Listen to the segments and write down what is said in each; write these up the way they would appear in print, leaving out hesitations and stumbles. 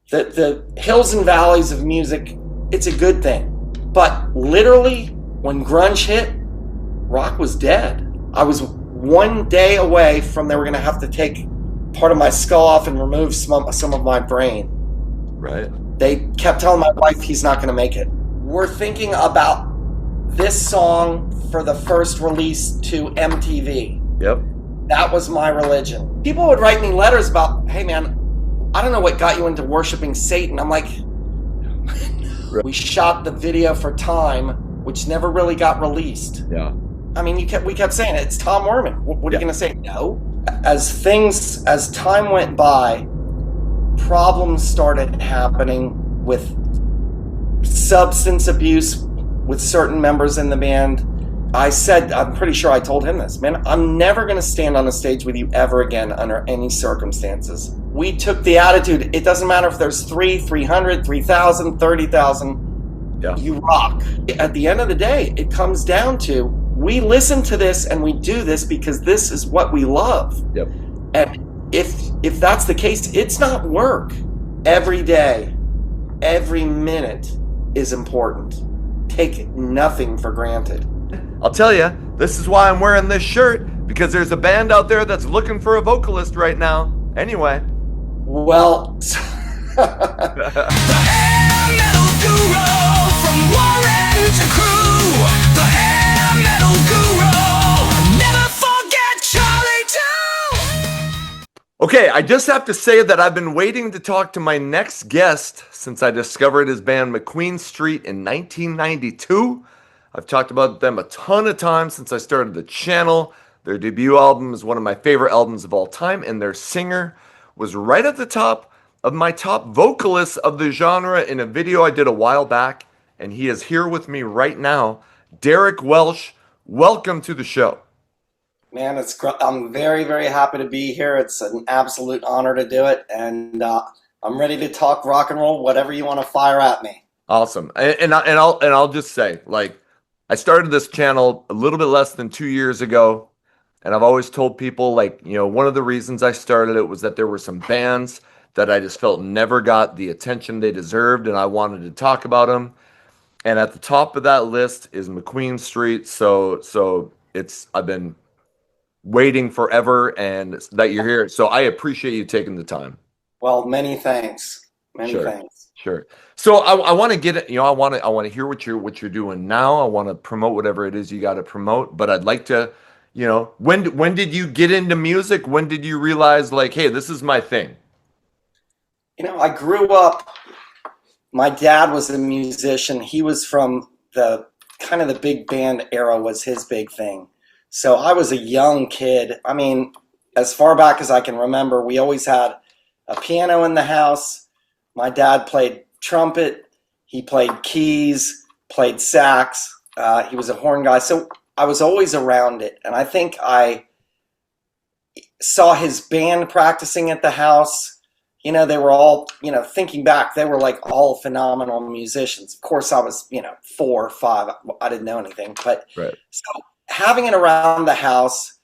The hills and valleys of music, it's a good thing. But literally, when grunge hit, rock was dead. I was one day away from they were going to have to take part of my skull off and remove some of my brain. Right. They kept telling my wife he's not going to make it. We're thinking about this song for the first release to MTV. Yep. That was my religion. People would write me letters about, hey man, I don't know what got you into worshiping Satan. I'm like, right. We shot the video for Time, which never really got released. Yeah. I mean, we kept saying it. It's Tom Worman. What are you going to say? No. As time went by, problems started happening with substance abuse with certain members in the band. I'm pretty sure I told him this, man, I'm never going to stand on a stage with you ever again under any circumstances. We took the attitude, it doesn't matter if there's 300, 3,000, 30,000, yeah. You rock. At the end of the day, it comes down to, we listen to this and we do this because this is what we love. Yep. And if that's the case, it's not work. Every day, every minute is important. Take nothing for granted. I'll tell you, this is why I'm wearing this shirt, because there's a band out there that's looking for a vocalist right now. Anyway. Well, the hair metal guru from Warren to Crew. The hair metal guru. Never forget Charlie too. Okay, I just have to say that I've been waiting to talk to my next guest since I discovered his band McQueen Street in 1992. I've talked about them a ton of times since I started the channel. Their debut album is one of my favorite albums of all time, and their singer was right at the top of my top vocalists of the genre in a video I did a while back, and he is here with me right now. Derek Welsh, welcome to the show. Man, I'm very, very happy to be here. It's an absolute honor to do it, and I'm ready to talk rock and roll, whatever you want to fire at me. Awesome. And I'll just say, like, I started this channel a little bit less than 2 years ago, and I've always told people, like, you know, one of the reasons I started it was that there were some bands that I just felt never got the attention they deserved, and I wanted to talk about them. And at the top of that list is McQueen Street. So I've been waiting forever, and that you're here. So I appreciate you taking the time. Well, many thanks. Many Sure. thanks. Sure. So I want to get it, you know, I want to hear what you're doing now. I want to promote whatever it is you got to promote, but I'd like to, you know, when did you get into music? When did you realize, like, hey, this is my thing? You know, I grew up, my dad was a musician. He was from the kind of the big band era was his big thing. So I was a young kid. I mean, as far back as I can remember, we always had a piano in the house. My dad played trumpet, he played keys, played sax, he was a horn guy. So I was always around it. And I think I saw his band practicing at the house. You know, they were all, you know, thinking back, they were like all phenomenal musicians. Of course, I was, 4 or 5. I didn't know anything. But right. So having it around the house,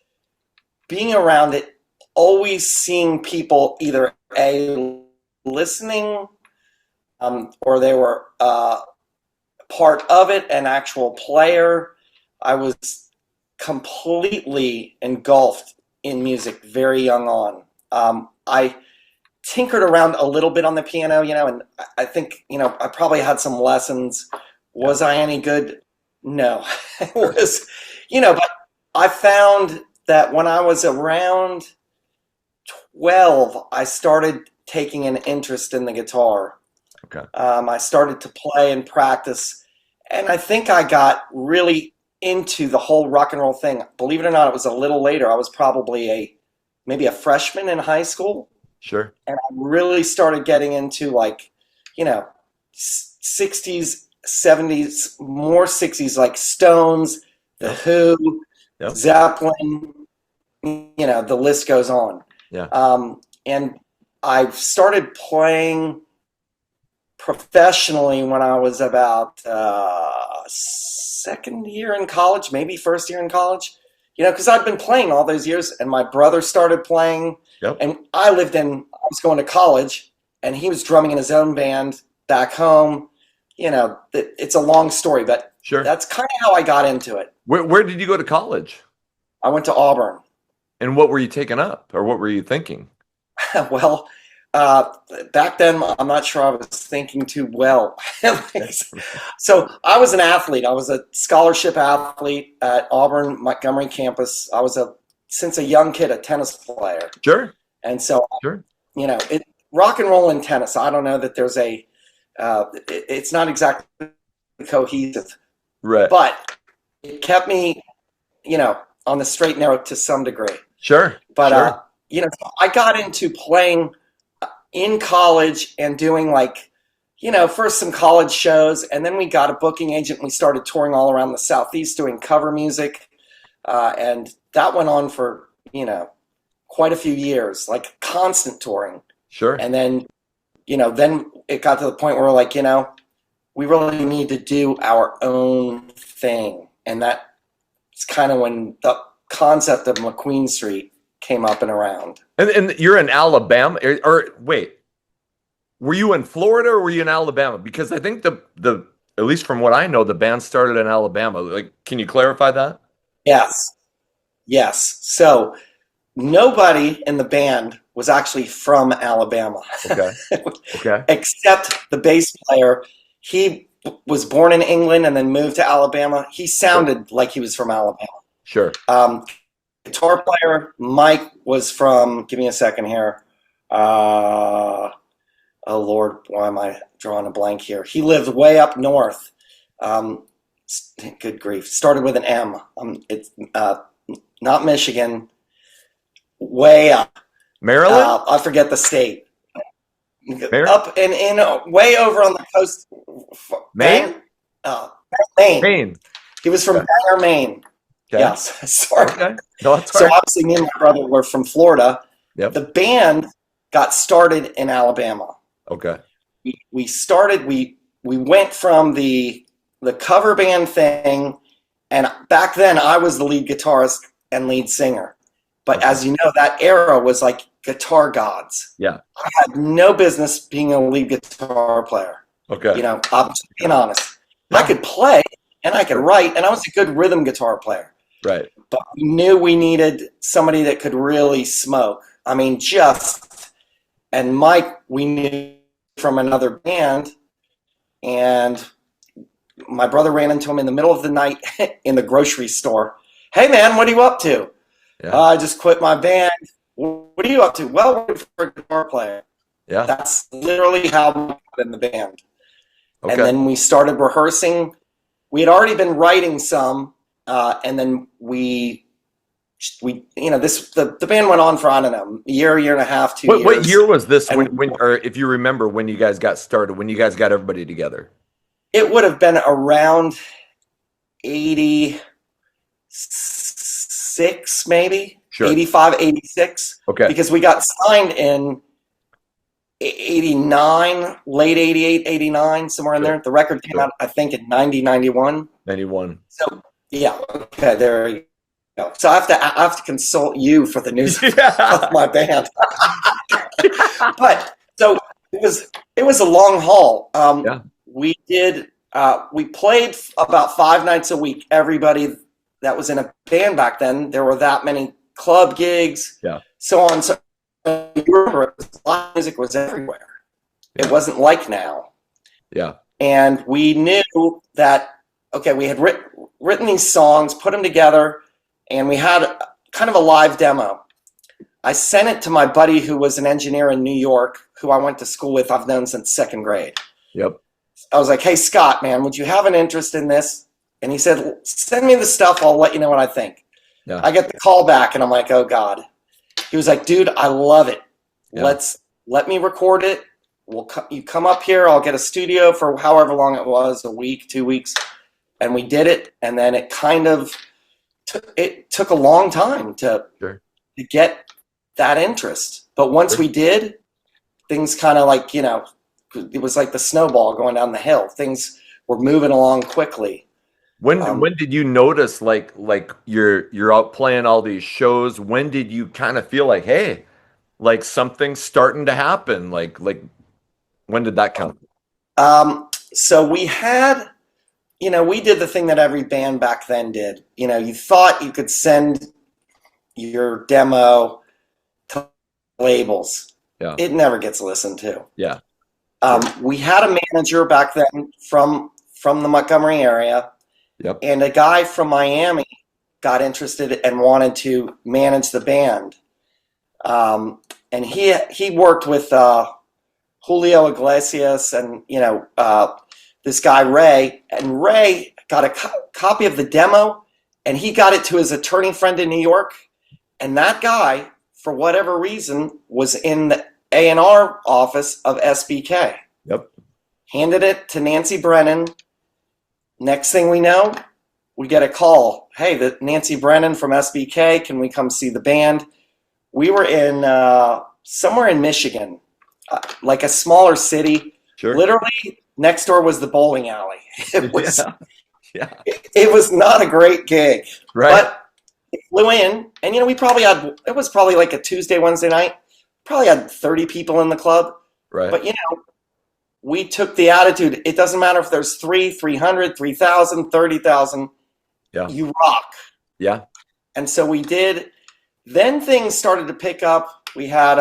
being around it, always seeing people either listening or they were part of it, an actual player. I was completely engulfed in music very young on. I tinkered around a little bit on the piano, and I think, I probably had some lessons. Was I any good? No. It was, but I found that when I was around 12, I started taking an interest in the guitar. Okay. I started to play and practice, and I think I got really into the whole rock and roll thing. Believe it or not, it was a little later. I was probably maybe a freshman in high school. Sure. And I really started getting into 60s, 70s, more 60s, like Stones, The Who, Yep. Zeppelin, the list goes on. Yeah. And I started playing professionally when I was about second year in college, maybe first year in college, because I'd been playing all those years, and my brother started playing. Yep. And I was going to college and he was drumming in his own band back home. It's a long story, but Sure. that's kind of how I got into it. Where did you go to college? I went to Auburn. And what were you taking up, or what were you thinking? Well, back then, I'm not sure I was thinking too well. So I was an athlete. I was a scholarship athlete at Auburn Montgomery campus. I was since a young kid, a tennis player. Sure. And so, Sure. rock and roll and tennis. I don't know that there's it's not exactly cohesive, Right. but it kept me, on the straight and narrow to some degree. Sure. But, sure. I got into playing in college and doing first some college shows, and then we got a booking agent and we started touring all around the Southeast doing cover music. And that went on for, quite a few years, like constant touring. Sure. And then, then it got to the point where we're like, we really need to do our own thing. And that's kind of when the concept of McQueen Street came up and around. And you're in Alabama, or wait, were you in Florida or were you in Alabama? Because I think the at least from what I know, the band started in Alabama. Like, can you clarify that? Yes. So nobody in the band was actually from Alabama. Okay. Okay. Except the bass player. He was born in England and then moved to Alabama. He sounded like he was from Alabama. Sure. Guitar player Mike was from, give me a second here. Oh Lord, why am I drawing a blank here? He lived way up north. Good grief. Started with an M. It's not Michigan. Way up. Maryland? I forget the state. Maryland? Up in way over on the coast. Maine? Maine. Maine. He was from Bangor, Maine. Okay. Yes. Sorry. Okay. No, that's So all right. obviously me and my brother were from Florida. Yep. The band got started in Alabama. Okay. We went from the cover band thing, and back then I was the lead guitarist and lead singer. But Okay. as you know, that era was like guitar gods. Yeah. I had no business being a lead guitar player. Okay. I'm just being honest. I could play and I could write, and I was a good rhythm guitar player. Right. But we knew we needed somebody that could really smoke. I mean, and Mike, we knew from another band, and my brother ran into him in the middle of the night in the grocery store. Hey man, what are you up to? Yeah. I just quit my band. What are you up to? Well, we're looking for a guitar player. Yeah. That's literally how we got in the band. Okay. And then we started rehearsing. We had already been writing some, and then the band went on for, I don't know, a year and a half, 2 years. What year was this? And Or if you remember when you guys got started, when you guys got everybody together? it would have been around 86, maybe. Sure. 85, 86. Okay. Because we got signed in 89, late 88, 89, somewhere in Sure. there. The record came out, I think, in 90, 91. 91. So, yeah. Okay, there you go. So I have to consult you for the news Yeah. of my band. But so it was a long haul. Yeah. We played about 5 nights a week. Everybody that was in a band back then, there were that many club gigs, Yeah. so on. So you remember, live music was everywhere. Yeah. It wasn't like now. Yeah. And we knew that, okay, we had written these songs, put them together, and we had kind of a live demo. I sent it to my buddy who was an engineer in New York, who I went to school with. I've known since 2nd grade. Yep. I was like, hey, Scott, man, would you have an interest in this? And he said, send me the stuff. I'll let you know what I think. Yeah. I get the call back, and I'm like, oh, God. He was like, dude, I love it. Yeah. Let me record it. You come up here. I'll get a studio for however long it was, a week, 2 weeks. And we did it. And then it kind of took a long time to get that interest. But once we did, things kind of like, it was like the snowball going down the hill. Things were moving along quickly. When did you notice like you're out playing all these shows? When did you kind of feel like, hey, like something's starting to happen? Like When did that come? So we had, we did the thing that every band back then did. You thought you could send your demo to labels. Yeah. It never gets listened to. Yeah. We had a manager back then from the Montgomery area. Yep. And a guy from Miami got interested and wanted to manage the band. And he worked with Julio Iglesias and, this guy Ray. And Ray got a copy of the demo, and he got it to his attorney friend in New York. And that guy, for whatever reason, was in the A&R office of SBK. Yep. Handed it to Nancy Brennan. Next thing we know, we get a call. Hey, Nancy Brennan from SBK, can we come see the band? We were in somewhere in Michigan, like a smaller city. Sure. Literally, next door was the bowling alley. It was, yeah. It was not a great gig. Right. But we flew in, and we probably had, it was probably like a Tuesday, Wednesday night. Probably had 30 people in the club. Right. But we took the attitude, it doesn't matter if there's 300, 3,000, 30,000. Yeah. You rock. Yeah. And so we did. Then things started to pick up. We had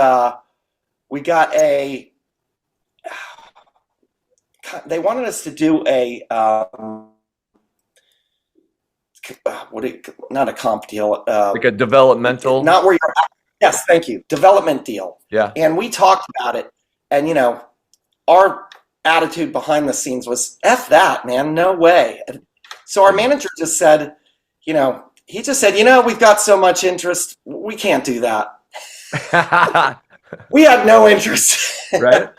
they wanted us to do not a comp deal. Like a developmental. Not where you're at. Yes, thank you. Development deal. Yeah. And we talked about it. And, our attitude behind the scenes was, F that, man. No way. So our manager just said, he just said, we've got so much interest. We can't do that. We had no interest. Right.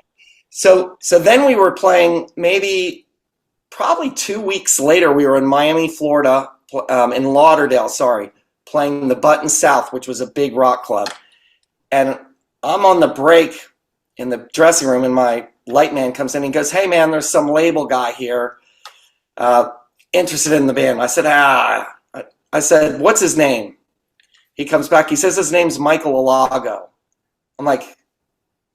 So then we were playing probably 2 weeks later, we were in Miami, Florida, in Lauderdale, playing the Button South, which was a big rock club. And I'm on the break in the dressing room, and my light man comes in and he goes, hey man, there's some label guy here interested in the band. I said, what's his name? He comes back, he says his name's Michael Alago. I'm like,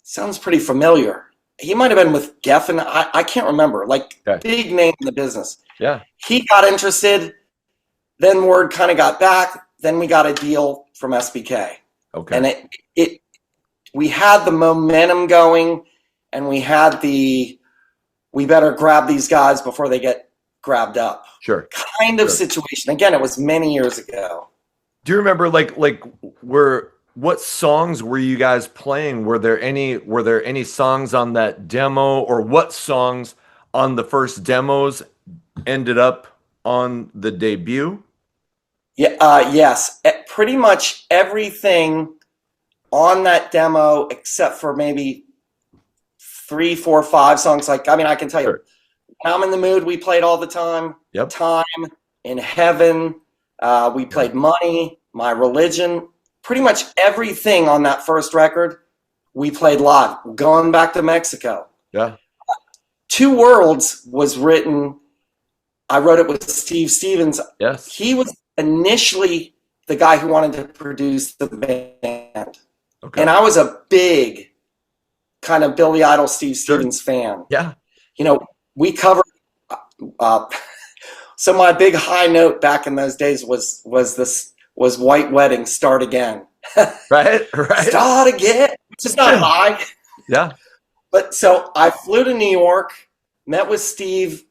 sounds pretty familiar. He might have been with Geffen. I can't remember. Big name in the business. Yeah. He got interested. Then word kind of got back. Then we got a deal from SBK. Okay. And we had the momentum going, and we had we better grab these guys before they get grabbed up. Sure. Kind of situation. Again, it was many years ago. Do you remember what songs were you guys playing? Were there any songs on that demo, or what songs on the first demos ended up on the debut? Yeah, yes. Pretty much everything on that demo, except for maybe 3, 4, 5 songs. I can tell you, Sure. I'm in the Mood, we played all the time. Yep. Time, In Heaven, we played Money, My Religion. Pretty much everything on that first record, we played live. Going back to Mexico. Yeah. Two Worlds was written, I wrote it with Steve Stevens. Yes. He was initially the guy who wanted to produce the band. Okay. And I was a big kind of Billy Idol, Steve Stevens fan. Yeah. We covered. So my big high note back in those days was White Wedding, Start Again. Right. Start again. Which is not high. Yeah. But so I flew to New York, met with Steve,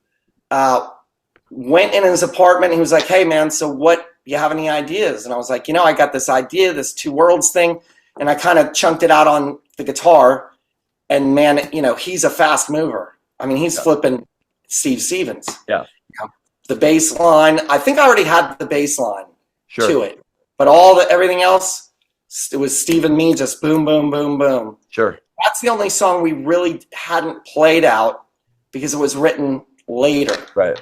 went in his apartment. He was like, hey man, so what, you have any ideas? And I was like, I got this idea, this Two Worlds thing. And I kind of chunked it out on the guitar, and man, he's a fast mover. He's flipping Steve Stevens. Yeah. The bass line, I think I already had the bass line Sure. to it, but everything else, it was Steve and me, just boom, boom, boom, boom. Sure. That's the only song we really hadn't played out because it was written later. Right.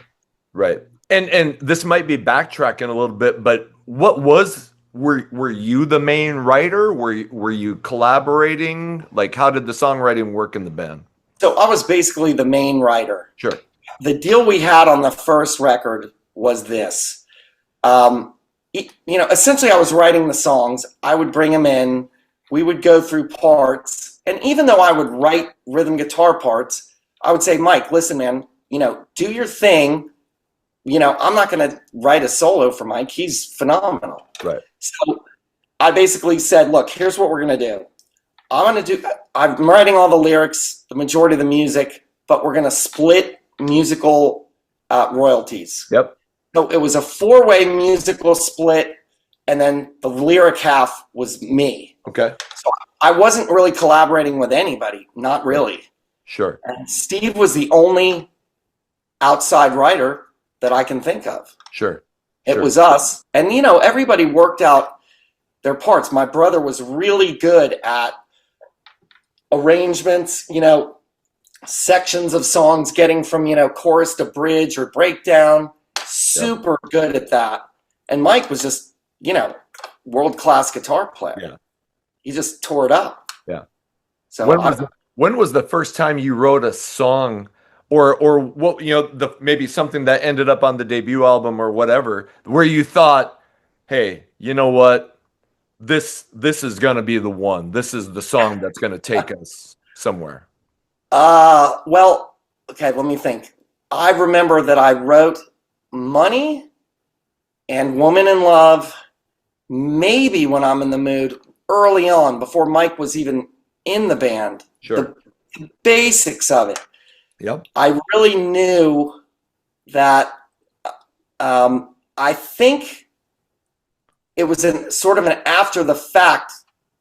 And this might be backtracking a little bit, but were you the main writer? Were you collaborating? How did the songwriting work in the band? So I was basically the main writer. Sure. The deal we had on the first record was this. Essentially I was writing the songs. I would bring them in. We would go through parts. And even though I would write rhythm guitar parts, I would say, Mike, listen, man, do your thing. I'm not going to write a solo for Mike. He's phenomenal. Right. So I basically said, look, here's what we're going to do. I'm writing all the lyrics, the majority of the music, but we're going to split musical royalties. Yep. So it was a 4-way musical split, and then the lyric half was me. Okay. So I wasn't really collaborating with anybody, not really. Sure. And Steve was the only outside writer that I can think of. Sure. It was us. And, everybody worked out their parts. My brother was really good at arrangements, sections of songs, getting from, chorus to bridge or breakdown. Super good at that. And Mike was just, world-class guitar player. Yeah. He just tore it up. Yeah. So when was the first time you wrote a song or what, maybe something that ended up on the debut album or whatever, where you thought, hey, you know what? This is going to be the one. This is the song that's going to take us somewhere. Well, okay, let me think. I remember that I wrote Money and Woman in Love, maybe When I'm in the Mood, early on, before Mike was even in the band. Sure. The basics of it. Yep. I really knew that I think it was sort of an after the fact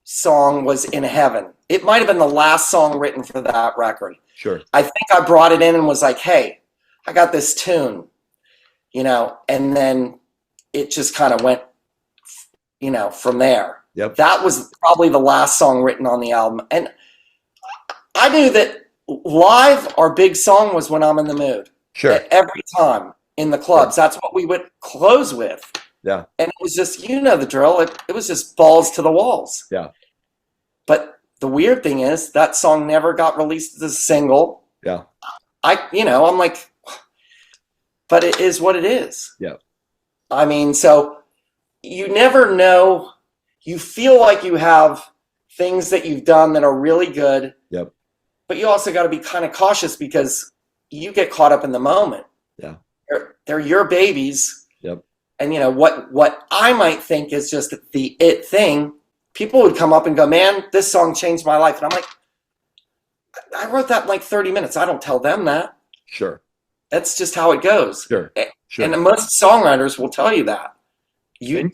song was In Heaven. It might have been the last song written for that record. Sure. I think I brought it in and was like, hey, I got this tune, and then it just kind of went, from there. Yep. That was probably the last song written on the album. And I knew that live, our big song was When I'm in the Mood. Sure. Every time in the clubs. That's what we would close with. Yeah. And it was just, the drill. It was just balls to the walls. Yeah. But the weird thing is that song never got released as a single. Yeah. I'm like, but it is what it is. Yeah. I mean, so you never know. You feel like you have things that you've done that are really good. Yep. But you also got to be kind of cautious because you get caught up in the moment. Yeah. They're your babies. Yep. And what I might think is just the it thing, people would come up and go, man, this song changed my life. And I'm like, I wrote that in like 30 minutes. I don't tell them that. Sure. That's just how it goes. Sure. Sure. And most songwriters will tell you that. You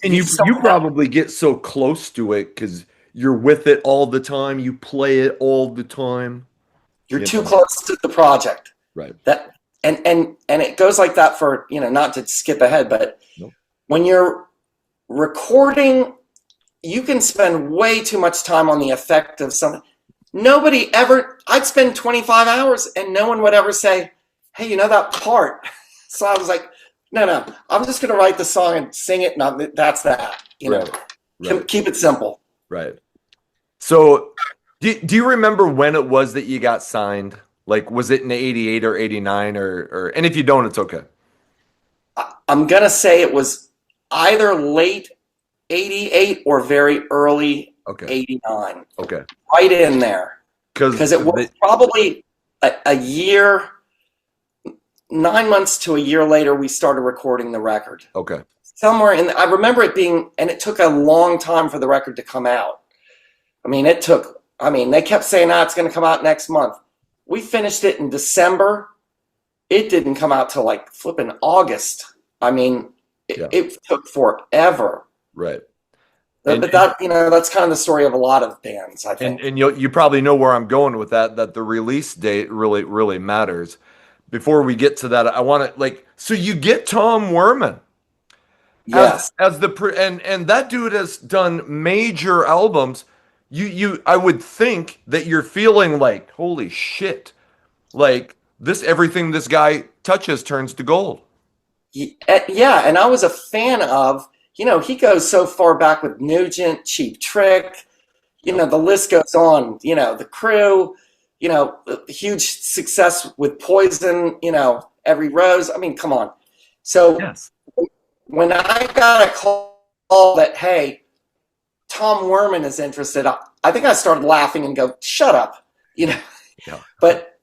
probably get so close to it because you're with it all the time. You play it all the time. You're too close to the project. Right. That and it goes like that for, not to skip ahead, but nope. When you're recording, you can spend way too much time on the effect of something. I'd spend 25 hours and no one would ever say, hey, that part. So I was like, no, I'm just going to write the song and sing it. And that's that, Right. Keep it simple. Right. So do you remember when it was that you got signed? Like, was it in 88 or 89 or and if you don't, it's okay. I'm going to say it was either late 88 or very early 89. Okay. Right in there. Because it was probably a year, 9 months to a year later, we started recording the record. Okay. Somewhere I remember it being, and it took a long time for the record to come out. They kept saying, it's going to come out next month. We finished it in December. It didn't come out till like flipping August. It took forever. Right. But that's kind of the story of a lot of bands, I think. And you probably know where I'm going with that the release date really, really matters. Before we get to that, I want to so you get Tom Worman. Yes. As and that dude has done major albums. I would think that you're feeling like, holy shit, everything this guy touches turns to gold. Yeah, and I was a fan of, he goes so far back with Nugent, Cheap Trick, the list goes on, The Crew, huge success with Poison, Every Rose. Come on. So yes. When I got a call that, hey, Tom Worman is interested, I think I started laughing and go, shut up, you know. Yeah. But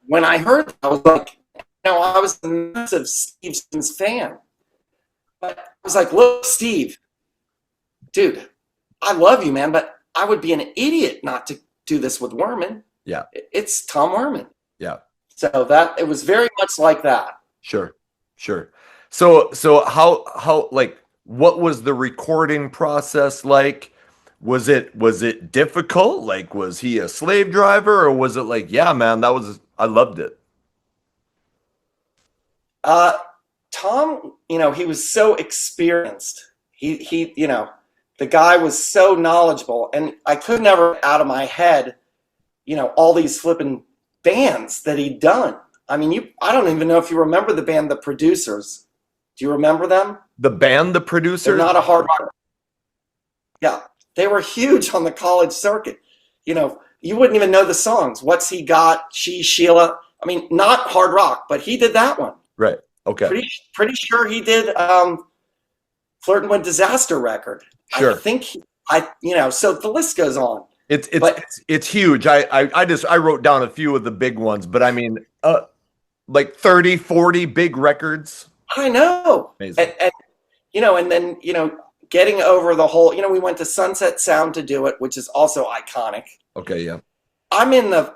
when I heard that, I was like, I was a massive Steve Sims fan. But I was like, look, Steve, dude, I love you, man, but I would be an idiot not to do this with Worman. Yeah. It's Tom Worman. Yeah. So it was very much like that. Sure. So how like, what was the recording process like? Was it difficult? Like, was he a slave driver, or was it like, yeah, man, I loved it? Tom, he was so experienced. He, the guy was so knowledgeable, and I could never out of my head, all these flipping bands that he'd done. I mean, I don't even know if you remember the band, The Producers. Do you remember them? The band, The Producers? They're not a hard rock. Yeah, they were huge on the college circuit. You wouldn't even know the songs. What's He Got? Sheila. I mean, not hard rock, but he did that one. Right. Okay. Pretty sure he did Flirting with Disaster record. Sure. I think so the list goes on. It's huge. I wrote down a few of the big ones, but I mean, like 30, 40 big records. I know. Amazing. And then getting over the whole, we went to Sunset Sound to do it, which is also iconic. Okay, yeah. I'm in the,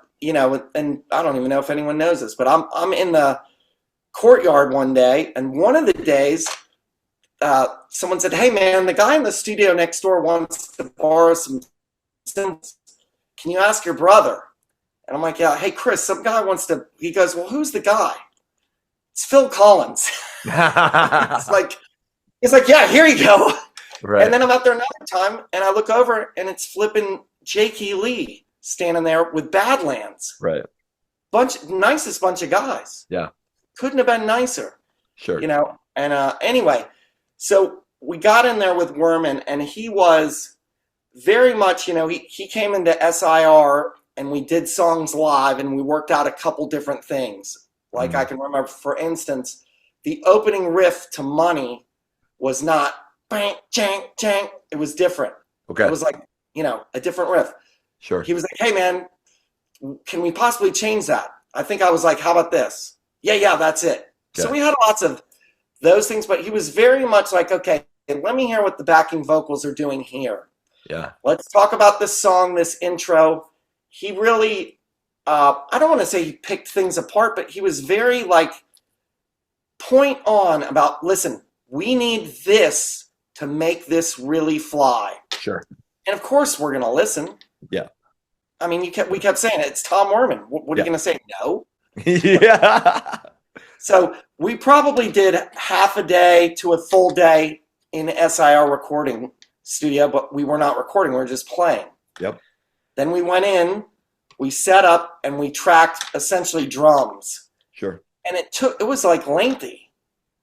and I don't even know if anyone knows this, but I'm in the courtyard one day, and one of the days, someone said, "Hey man, the guy in the studio next door wants to borrow some synths. Can you ask your brother?" And I'm like, "Yeah, hey Chris, some guy wants to." He goes, "Well, who's the guy?" It's Phil Collins. It's like, he's like, "Yeah, here you go." Right. And then I'm out there another time, and I look over, and it's flipping Jakey Lee standing there with Badlands. Right. Nicest bunch of guys. Yeah. Couldn't have been nicer. Sure. And anyway, so we got in there with Worman, and he was very much, he came into SIR, and we did songs live, and we worked out a couple different things. Like I can remember, for instance, the opening riff to Money was not bang, chang, chang. It was different. Okay. It was like, a different riff. Sure. He was like, "Hey man, can we possibly change that?" I think I was like, "How about this?" Yeah, that's it. Okay. So we had lots of those things, but he was very much like, "Okay, let me hear what the backing vocals are doing here. Yeah. Let's talk about this song, this intro." He really, I don't want to say he picked things apart, but he was very like point on about, listen, we need this to make this really fly. Sure. And of course we're going to listen. Yeah. I mean, we kept saying it. It's Tom Worman. What are you going to say? No. Yeah. So we probably did half a day to a full day in SIR recording studio, but we were not recording. We were just playing. Yep. Then we went in, we set up, and we tracked essentially drums. Sure. And it was like lengthy.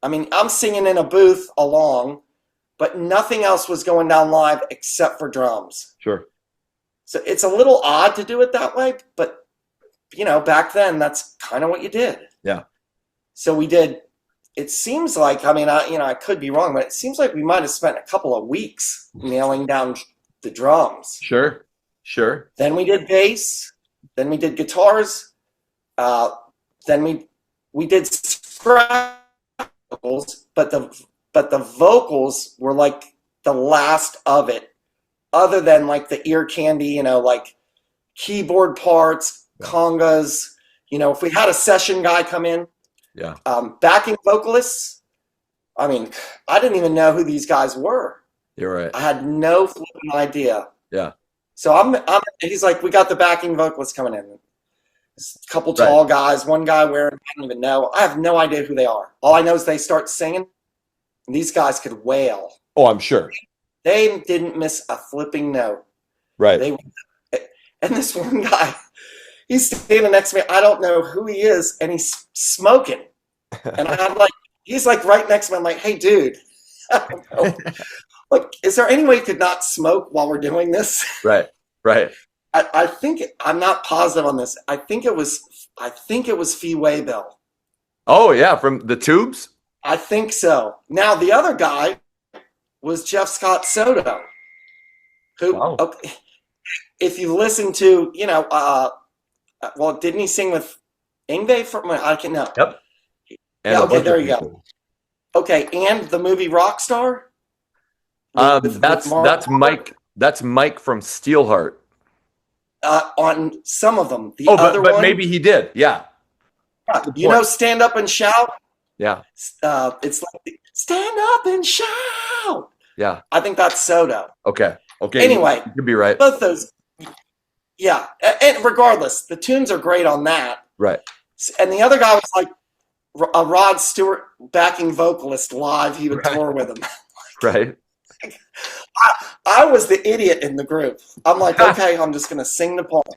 I mean, I'm singing in a booth along, but nothing else was going down live except for drums. Sure. So it's a little odd to do it that way, but back then that's kind of what you did. Yeah. So we did. It seems like, I mean, I could be wrong, but it seems like we might have spent a couple of weeks nailing down the drums. Sure. Then we did bass. Then we did guitars. Then we did scratch vocals, but the vocals were like the last of it, other than like the ear candy, like keyboard parts, congas. If we had a session guy come in, yeah, backing vocalists. I mean, I didn't even know who these guys were. You're right. I had no flipping idea. Yeah. So he's like, "We got the backing vocalists coming in. A couple tall guys, one guy wearing, I don't even know. I have no idea who they are. All I know is they start singing, and these guys could wail. Oh, I'm sure. They didn't miss a flipping note. Right. And this one guy, he's standing next to me. I don't know who he is, and he's smoking. And I'm like, he's like right next to me. I'm like, "Hey, dude, I don't know. Like, is there any way you could not smoke while we're doing this?" Right. I think, I'm not positive on this. I think it was Fee Waybill. Oh yeah, from the Tubes. I think so. Now the other guy was Jeff Scott Soto, who if you listen to, well, didn't he sing with Ingve from? I can know. Yep. And Yeah. a Okay. bunch There of you go. people. Okay. And the movie Rockstar. That's Mike. That's Mike from Steelheart. On some of them. The Oh, other but one, maybe he did. Yeah. Good you know, point. Stand Up and Shout. Yeah. It's like Stand Up and Shout. Yeah. I think that's Soto. Okay. Anyway, you could be right. both those. Yeah, and regardless, the tunes are great on that. Right. And the other guy was like a Rod Stewart backing vocalist live. He would tour with him. Right. I was the idiot in the group. I'm like, okay, I'm just gonna sing the part.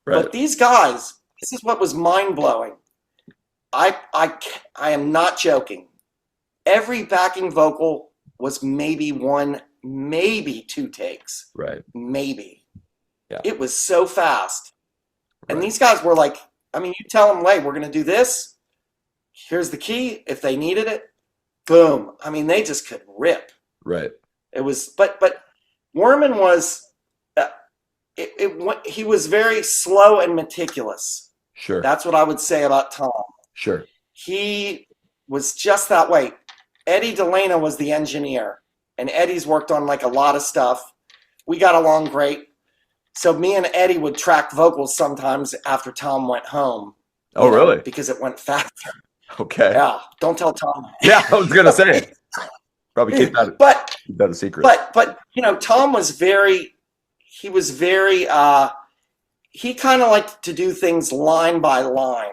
Right. But these guys, this is what was mind blowing. I am not joking. Every backing vocal was maybe one, maybe two takes. Right. Maybe. Yeah. It was so fast. And Right. these guys were like, I mean, you tell them, hey, we're going to do this. Here's the key. If they needed it, boom. I mean, they just could rip. Right. It was, but Worman was, he was very slow and meticulous. Sure. That's what I would say about Tom. Sure. He was just that way. Eddie Delana was the engineer, and Eddie's worked on like a lot of stuff. We got along great. So me and Eddie would track vocals sometimes after Tom went home. Oh, really? Because it went faster. Okay. Yeah. Don't tell Tom. Yeah, I was gonna say. Probably keep that a secret. But Tom was very. He kind of liked to do things line by line.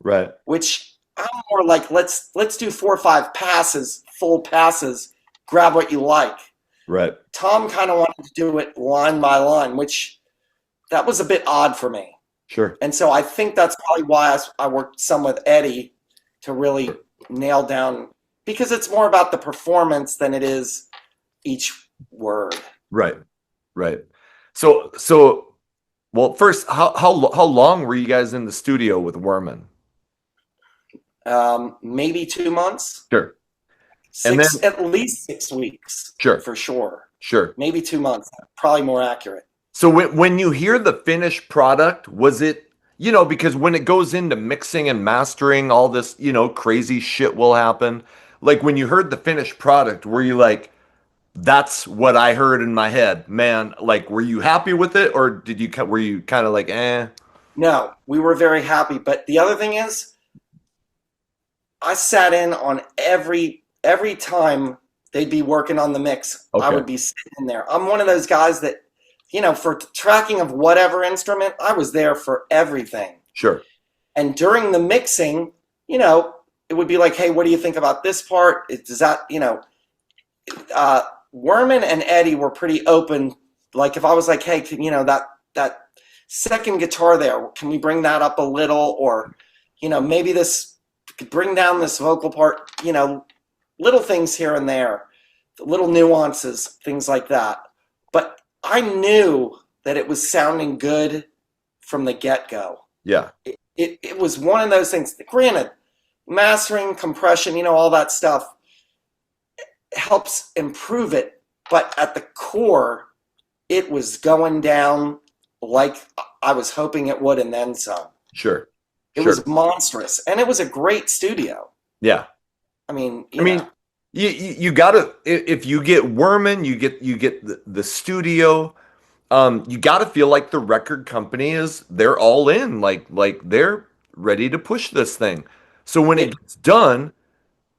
Right. Which I'm more like, let's do 4 or 5 passes, full passes, grab what you like. Right. Tom kind of wanted to do it line by line, which that was a bit odd for me. Sure. And so I think that's probably why I worked some with Eddie to really nail down, because it's more about the performance than it is each word. Right. Right. So well, first, how long were you guys in the studio with Worman? Maybe 2 months. Sure. At least 6 weeks. Sure. For sure. Sure. Maybe 2 months. Probably more accurate. So when you hear the finished product, was it, because when it goes into mixing and mastering, all this, crazy shit will happen. Like when you heard the finished product, were you like, that's what I heard in my head, man? Like, were you happy with it, or were you kind of like, eh? No, we were very happy. But the other thing is, I sat in on every time they'd be working on the mix. Okay. I would be sitting there. I'm one of those guys that, for tracking of whatever instrument, I was there for everything. Sure. And during the mixing, it would be like, hey, what do you think about this part? Does that, Worman and Eddie were pretty open. Like if I was like, hey, that second guitar there, can we bring that up a little? Or, maybe this could bring down this vocal part, little things here and there, little nuances, things like that. But I knew that it was sounding good from the get-go. Yeah. It was one of those things. Granted, mastering, compression, all that stuff helps improve it. But at the core, it was going down like I was hoping it would, and then some. Sure. It was monstrous, and it was a great studio. Yeah. I mean, you gotta, if you get Worman, you get the studio. You gotta feel like the record company they're all in, like they're ready to push this thing. So when it gets done,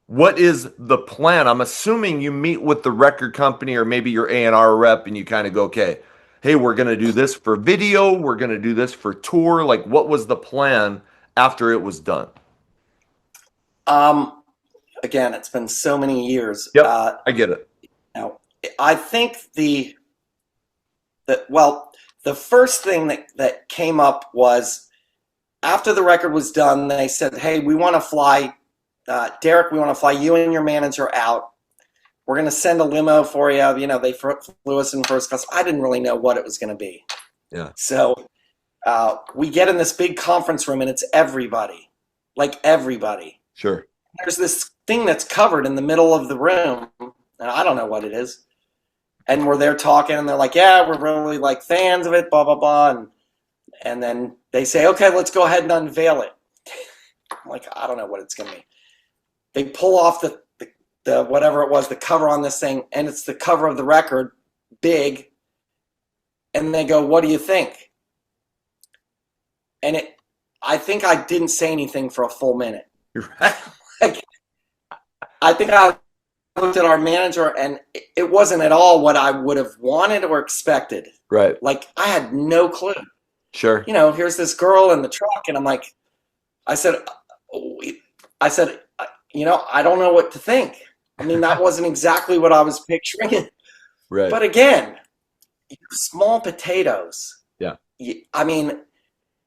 what is the plan? I'm assuming you meet with the record company or maybe your A&R rep, and you kind of go, okay, hey, we're gonna do this for video, we're gonna do this for tour. Like, what was the plan after it was done? Again, it's been so many years. Yep, I get it. I think the first thing that came up was after the record was done, they said, hey, we want to fly, Derek, we want to fly you and your manager out. We're going to send a limo for you. They flew us in first class. I didn't really know what it was going to be. Yeah. So we get in this big conference room, and it's everybody. Like everybody. Sure. There's this thing that's covered in the middle of the room, and I don't know what it is. and we're there talking, and they're like, yeah, we're really like fans of it, blah, blah, blah. And then they say, okay, let's go ahead and unveil it. I'm like, I don't know what it's going to be. They pull off the whatever it was, the cover on this thing, and it's the cover of the record, big. And they go, what do you think? And I think I didn't say anything for a full minute. Like, I think I looked at our manager, and it wasn't at all what I would have wanted or expected. Right. Like, I had no clue. Sure. You know, here's this girl in the truck, and I'm like, I said, you know, I don't know what to think. I mean, that wasn't exactly what I was picturing. Right. But again, small potatoes. Yeah. I mean,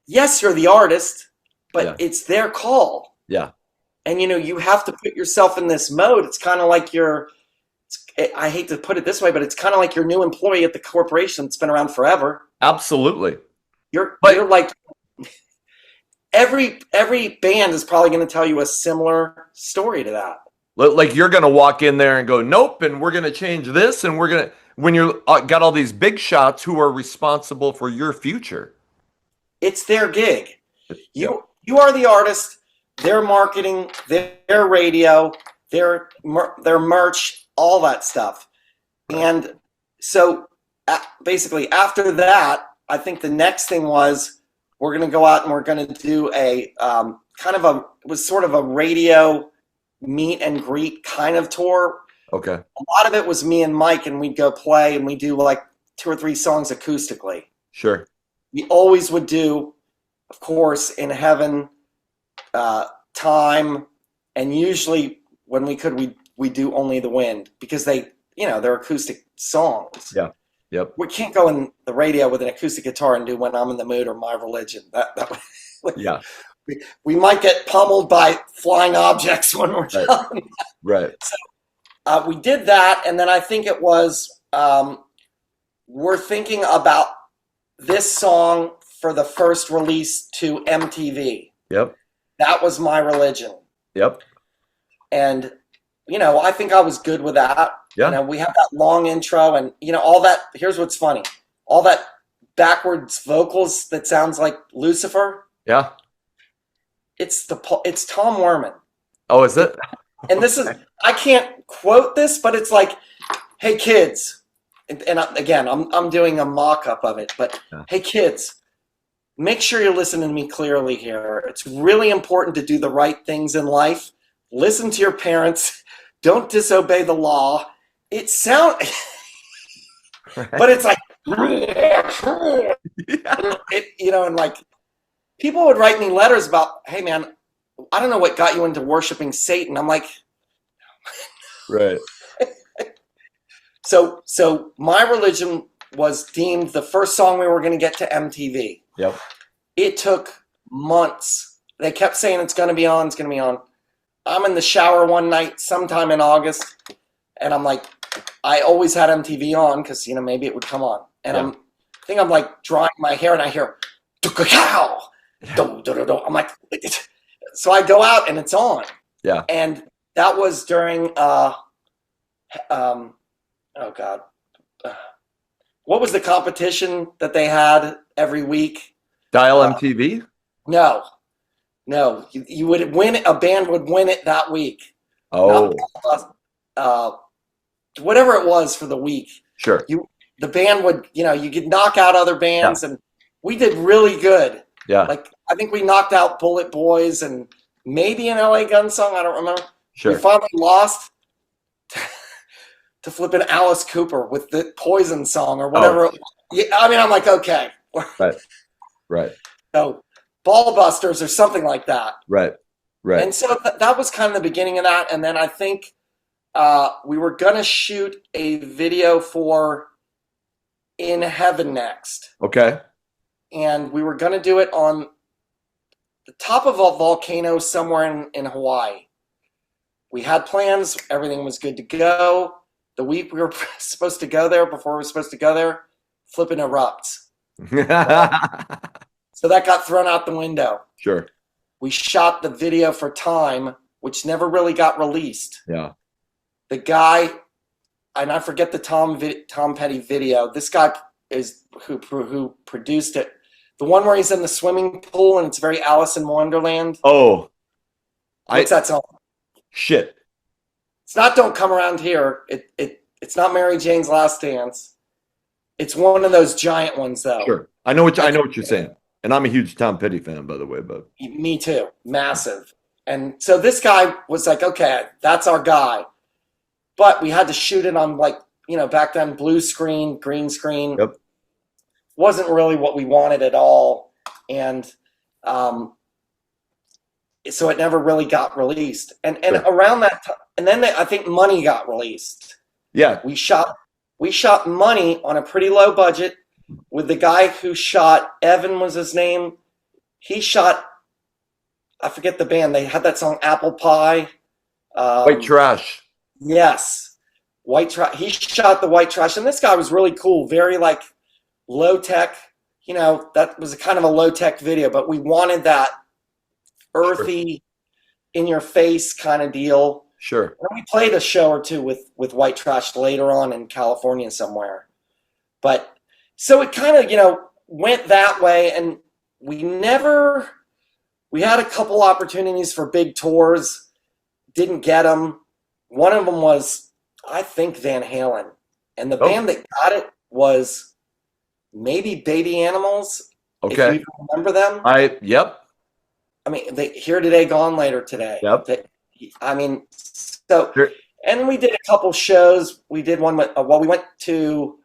yes, you're the artist, but it's their call. Yeah. And, you know, you have to put yourself in this mode. It's kind of like I hate to put it this way, but it's kind of like your new employee at the corporation that's been around forever. Absolutely. You're like, every band is probably going to tell you a similar story to that. Like you're going to walk in there and go, nope, and we're going to change this, and we're going to, when you're got all these big shots who are responsible for your future. It's their gig. You are the artist, their marketing, their radio, their merch, all that stuff. And so basically after that, I think the next thing was we're going to go out and we're going to do a it was sort of a radio meet and greet kind of tour. Okay. A lot of it was me and Mike, and we'd go play, and we'd do like 2 or 3 songs acoustically. Sure. We always would do, of course, In Heaven, Time, and usually when we could, we do Only the Wind, because they're acoustic songs. Yeah. Yep. We can't go in the radio with an acoustic guitar and do When I'm in the Mood or My Religion. Yeah. We might get pummeled by flying objects when we're done. Right. So we did that, and then I think it was we're thinking about this song for the first release to MTV. Yep. That was My Religion. Yep. And, you know, I think I was good with that. Yeah. You know, we have that long intro, and, you know, all that. Here's what's funny. All that backwards vocals that sounds like Lucifer. Yeah. It's Tom Worman. Oh, is it? And this is, I can't quote this, but it's like, hey kids, and again, I'm doing a mock-up of it, but hey kids, make sure you're listening to me clearly here. It's really important to do the right things in life. Listen to your parents. Don't disobey the law. It sounds, but it's like, and like, people would write me letters about, hey man, I don't know what got you into worshiping Satan. I'm like, right. So My Religion was deemed the first song we were going to get to MTV. Yep. It took months. They kept saying it's going to be on, it's going to be on. I'm in the shower one night sometime in August, and I'm like, I always had MTV on because, you know, maybe it would come on. And I think I'm like drying my hair, and I hear, cow. I'm like, so I go out and it's on. Yeah. And that was during, oh God, what was the competition that they had every week? Dial MTV? No. You would win it. A band would win it that week. Oh. Whatever it was for the week. Sure. The band would, you could knock out other bands, and we did really good. Yeah. Like, I think we knocked out Bullet Boys and maybe an LA Gun Song. I don't remember. Sure. We finally lost to flipping Alice Cooper with the Poison song or whatever. Oh. Yeah, I mean, I'm like, okay. Right. So Ballbusters or something like that. Right. And so that was kind of the beginning of that. And then I think we were going to shoot a video for In Heaven next. Okay. And we were going to do it on the top of a volcano somewhere in Hawaii. We had plans. Everything was good to go. The week we were supposed to go there, before we were supposed to go there, flipping erupts. So that got thrown out the window. Sure. We shot the video for Time, which never really got released. Yeah. The guy and I forget the Tom Petty video. This guy is who produced it. The one where he's in the swimming pool and it's very Alice in Wonderland. Oh, What's that song? Shit. It's not "Don't Come Around Here." It's not Mary Jane's Last Dance. It's one of those giant ones, though. Sure, I know what you're saying, and I'm a huge Tom Petty fan, by the way. But me too, massive. And so this guy was like, "Okay, that's our guy," but we had to shoot it on back then blue screen, green screen. Yep. Wasn't really what we wanted at all, and so it never really got released. And Sure. around that time, and then I think Money got released. Yeah, We shot Money on a pretty low budget with the guy who shot, Evan was his name. He shot, I forget the band. They had that song Apple Pie. White Trash. Yes. White Trash. He shot the White Trash. And this guy was really cool. Very low tech. That was a kind of a low tech video, but we wanted that earthy, in your face kind of deal. Sure. And we played a show or two with White Trash later on in California somewhere. But so it kind of, went that way. And we had a couple opportunities for big tours, didn't get them. One of them was, I think, Van Halen. And the band that got it was maybe Baby Animals. Okay. If you remember them. Yep. I mean, Here Today, Gone Later Today. Yep. Sure. And we did a couple shows. We did one with, we went to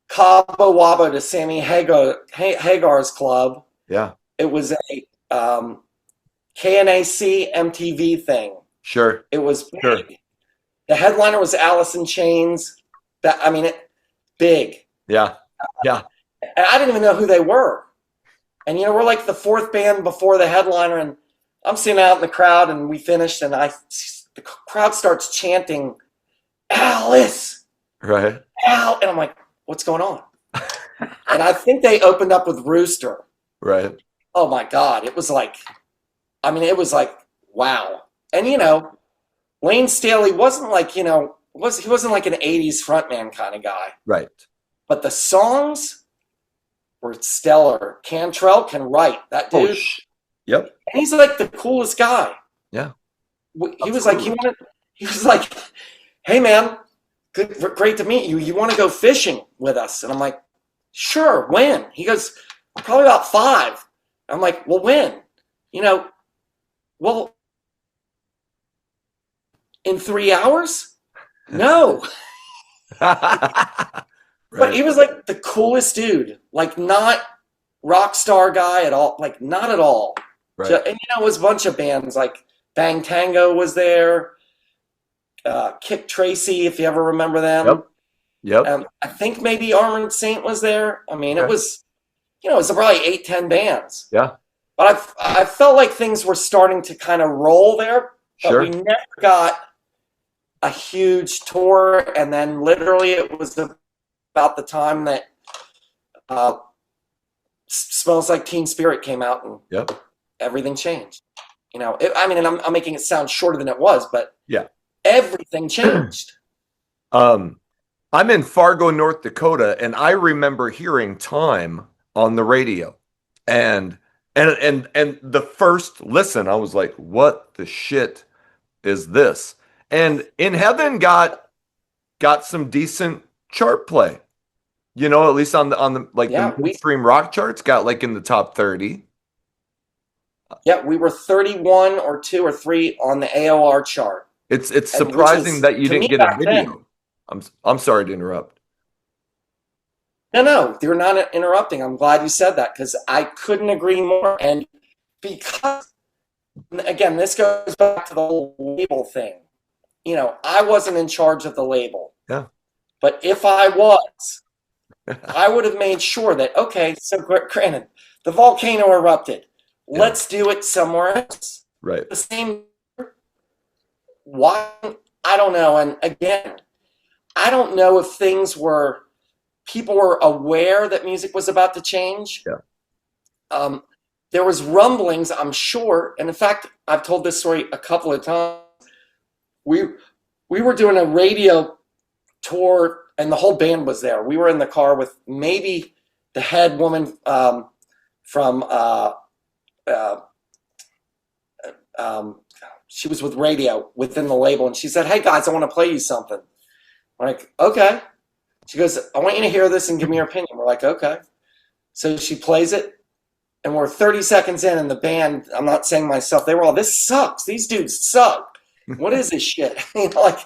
Cabo Wabo to Sammy Hagar's club. Yeah. It was a KNAC MTV thing. Sure. It was big. Sure. The headliner was Alice in Chains. Big. Yeah. Yeah. And I didn't even know who they were. And, we're like the fourth band before the headliner, and I'm sitting out in the crowd, and we finished, and the crowd starts chanting, "Alice!" Right. Al! And I'm like, what's going on? And I think they opened up with Rooster. Right. Oh my God. It was like, wow. And, Lane Staley wasn't like, he wasn't like an 80s frontman kind of guy. Right. But the songs were stellar. Cantrell can write. That dude. Yep. And he's like the coolest guy. Yeah. He was like, "Hey man, great to meet you. You want to go fishing with us?" And I'm like, "Sure, when?" He goes, "Probably about 5." I'm like, "Well, when?" Well, in 3 hours? No. Right. But he was like the coolest dude, like not rock star guy at all, like not at all. Right. And it was a bunch of bands like Bang Tango was there, Kip Tracy, if you ever remember them. Yep. I think maybe Armored Saint was there. I mean, Okay. it was, it was probably 8-10 bands. Yeah. But I felt like things were starting to kind of roll there, but Sure. we never got a huge tour. And then literally it was about the time that Smells Like Teen Spirit came out, and Yep. everything changed. And I'm making it sound shorter than it was, but Yeah. everything changed. I'm in Fargo, North Dakota, and I remember hearing Time on the radio. And the first listen, I was like, what the shit is this? And In Heaven got some decent chart play. At least on the the mainstream rock charts, got like in the top 30. Yeah, we were 31 or 2 or 3 on the AOR chart. It's surprising that you didn't get a video. I'm sorry to interrupt. No, you're not interrupting. I'm glad you said that, because I couldn't agree more. And because, again, this goes back to the whole label thing. I wasn't in charge of the label. Yeah. But if I was, I would have made sure that, okay, so granted, the volcano erupted. Yeah. Let's do it somewhere else. Right. The same. Why? I don't know. And again, I don't know if people were aware that music was about to change. Yeah. There was rumblings, I'm sure. And in fact, I've told this story a couple of times. We were doing a radio tour, and the whole band was there. We were in the car with maybe the head woman from she was with radio within the label, and she said, "Hey guys, I want to play you something." We're like, "Okay." She goes, "I want you to hear this and give me your opinion." We're like, "Okay." So she plays it, and we're 30 seconds in, and the band, I'm not saying myself, they were all, "This sucks. These dudes suck. What is this shit?" You know, like,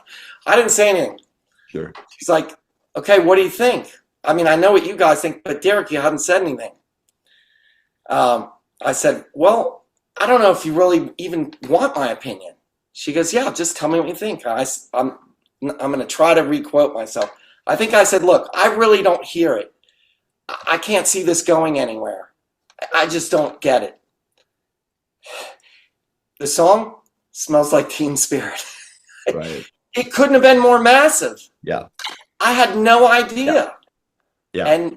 I didn't say anything. Sure. She's like, "Okay, what do you think? I mean, I know what you guys think, but Derek, you haven't said anything." I said, "Well, I don't know if you really even want my opinion." She goes, "Yeah, just tell me what you think." I'm going to try to requote myself. I think I said, "Look, I really don't hear it. I can't see this going anywhere. I just don't get it." The song Smells Like Teen Spirit. Right. It couldn't have been more massive. Yeah. I had no idea. Yeah.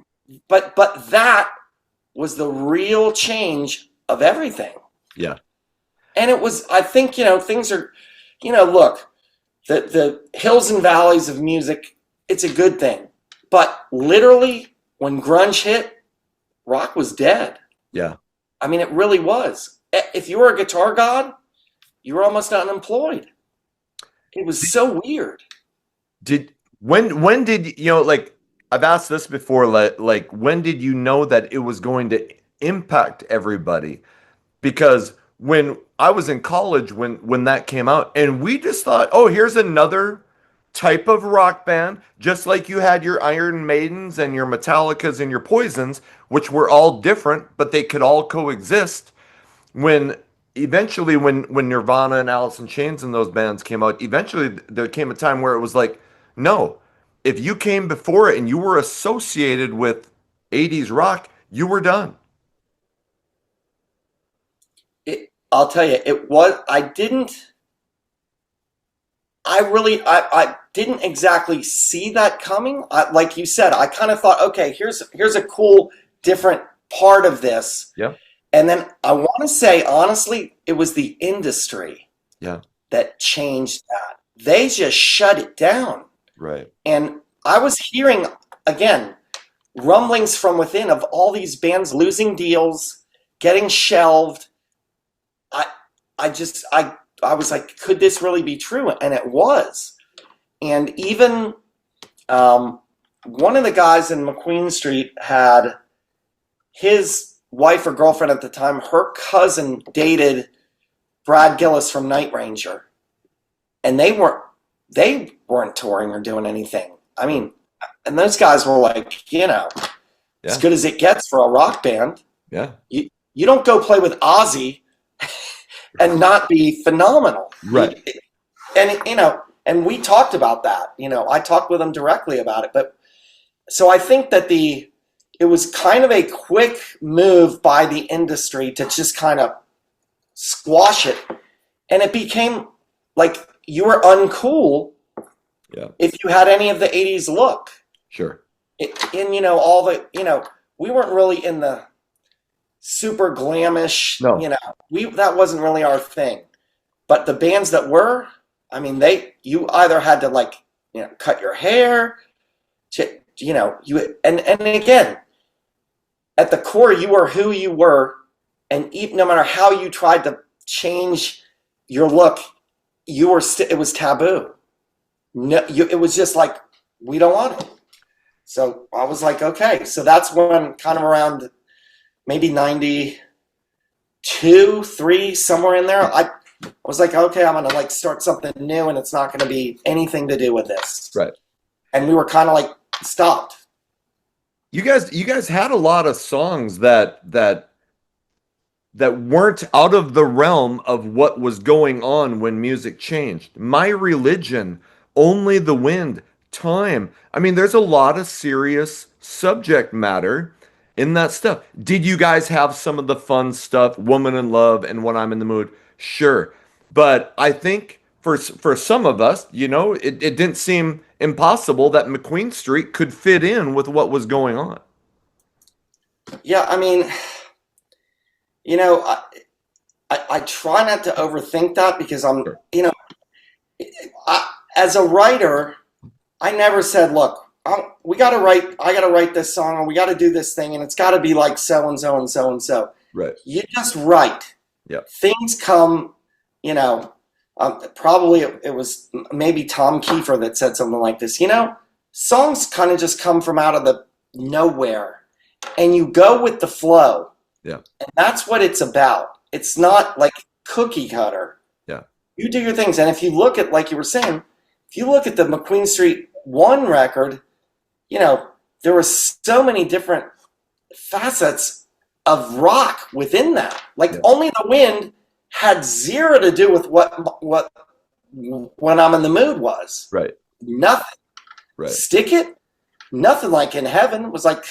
But that was the real change of everything. Yeah. And it was, I think, things are, look, the hills and valleys of music, it's a good thing. But literally, when grunge hit, rock was dead. Yeah. I mean, it really was. If you were a guitar god, you were almost unemployed. It was so weird. When did like, I've asked this before, like when did you know that it was going to impact everybody? Because when I was in college, when that came out, and we just thought, oh, here's another type of rock band, just like you had your Iron Maidens and your Metallicas and your Poisons, which were all different, but they could all coexist. When eventually, when Nirvana and Alice in Chains and those bands came out, eventually there came a time where it was like, no, if you came before it and you were associated with 80s rock, you were done. I'll tell you, it was, I didn't exactly see that coming. Like you said, I kind of thought, okay, here's a cool, different part of this. Yeah. And then I want to say, honestly, it was the industry that changed that. They just shut it down. Right. And I was hearing, again, rumblings from within of all these bands losing deals, getting shelved. I was like, could this really be true? And it was. And even one of the guys in McQueen Street had his wife or girlfriend at the time, her cousin dated Brad Gillis from Night Ranger. And they weren't touring or doing anything. I mean, and those guys were like, as good as it gets for a rock band. Yeah. You don't go play with Ozzy and not be phenomenal. Right. And we talked about that. I talked with him directly about it. But so I think that it was kind of a quick move by the industry to just kind of squash it. And it became like you were uncool if you had any of the 80s look. Sure. All the, we weren't really in the super glamish, that wasn't really our thing. But the bands that were, I mean, you either had to cut your hair, and again, at the core, you were who you were, and even, no matter how you tried to change your look, it was taboo. No, it was just like, we don't want it. So I was like, okay. So that's when, kind of around maybe 92, 3, somewhere in there, I was like, okay, I'm gonna start something new, and it's not gonna be anything to do with this. Right. And we were kind of stopped. You guys had a lot of songs that weren't out of the realm of what was going on when music changed. My Religion, Only the Wind, Time. I mean, there's a lot of serious subject matter in that stuff. Did you guys have some of the fun stuff, Woman in Love and When I'm in the Mood? Sure. But I think for some of us, it didn't seem impossible that McQueen Street could fit in with what was going on. Yeah, I mean, I try not to overthink that because I'm, as a writer, I never said, look, I got to write this song, or we got to do this thing, and it's got to be like so and so and so and so. Right. You just write. Yeah. Things come, you know, probably it was maybe Tom Kiefer that said something like this, you know, songs kind of just come from out of the nowhere, and you go with the flow. Yeah. And that's what it's about. It's not like cookie cutter. Yeah. You do your things. And if you look at, like you were saying, if you look at the McQueen Street 1 record, you know, there were so many different facets of rock within that. Like Only the Wind had zero to do with what When I'm in the Mood was. Right. Nothing. Right. Stick It? Nothing. Like In Heaven was like,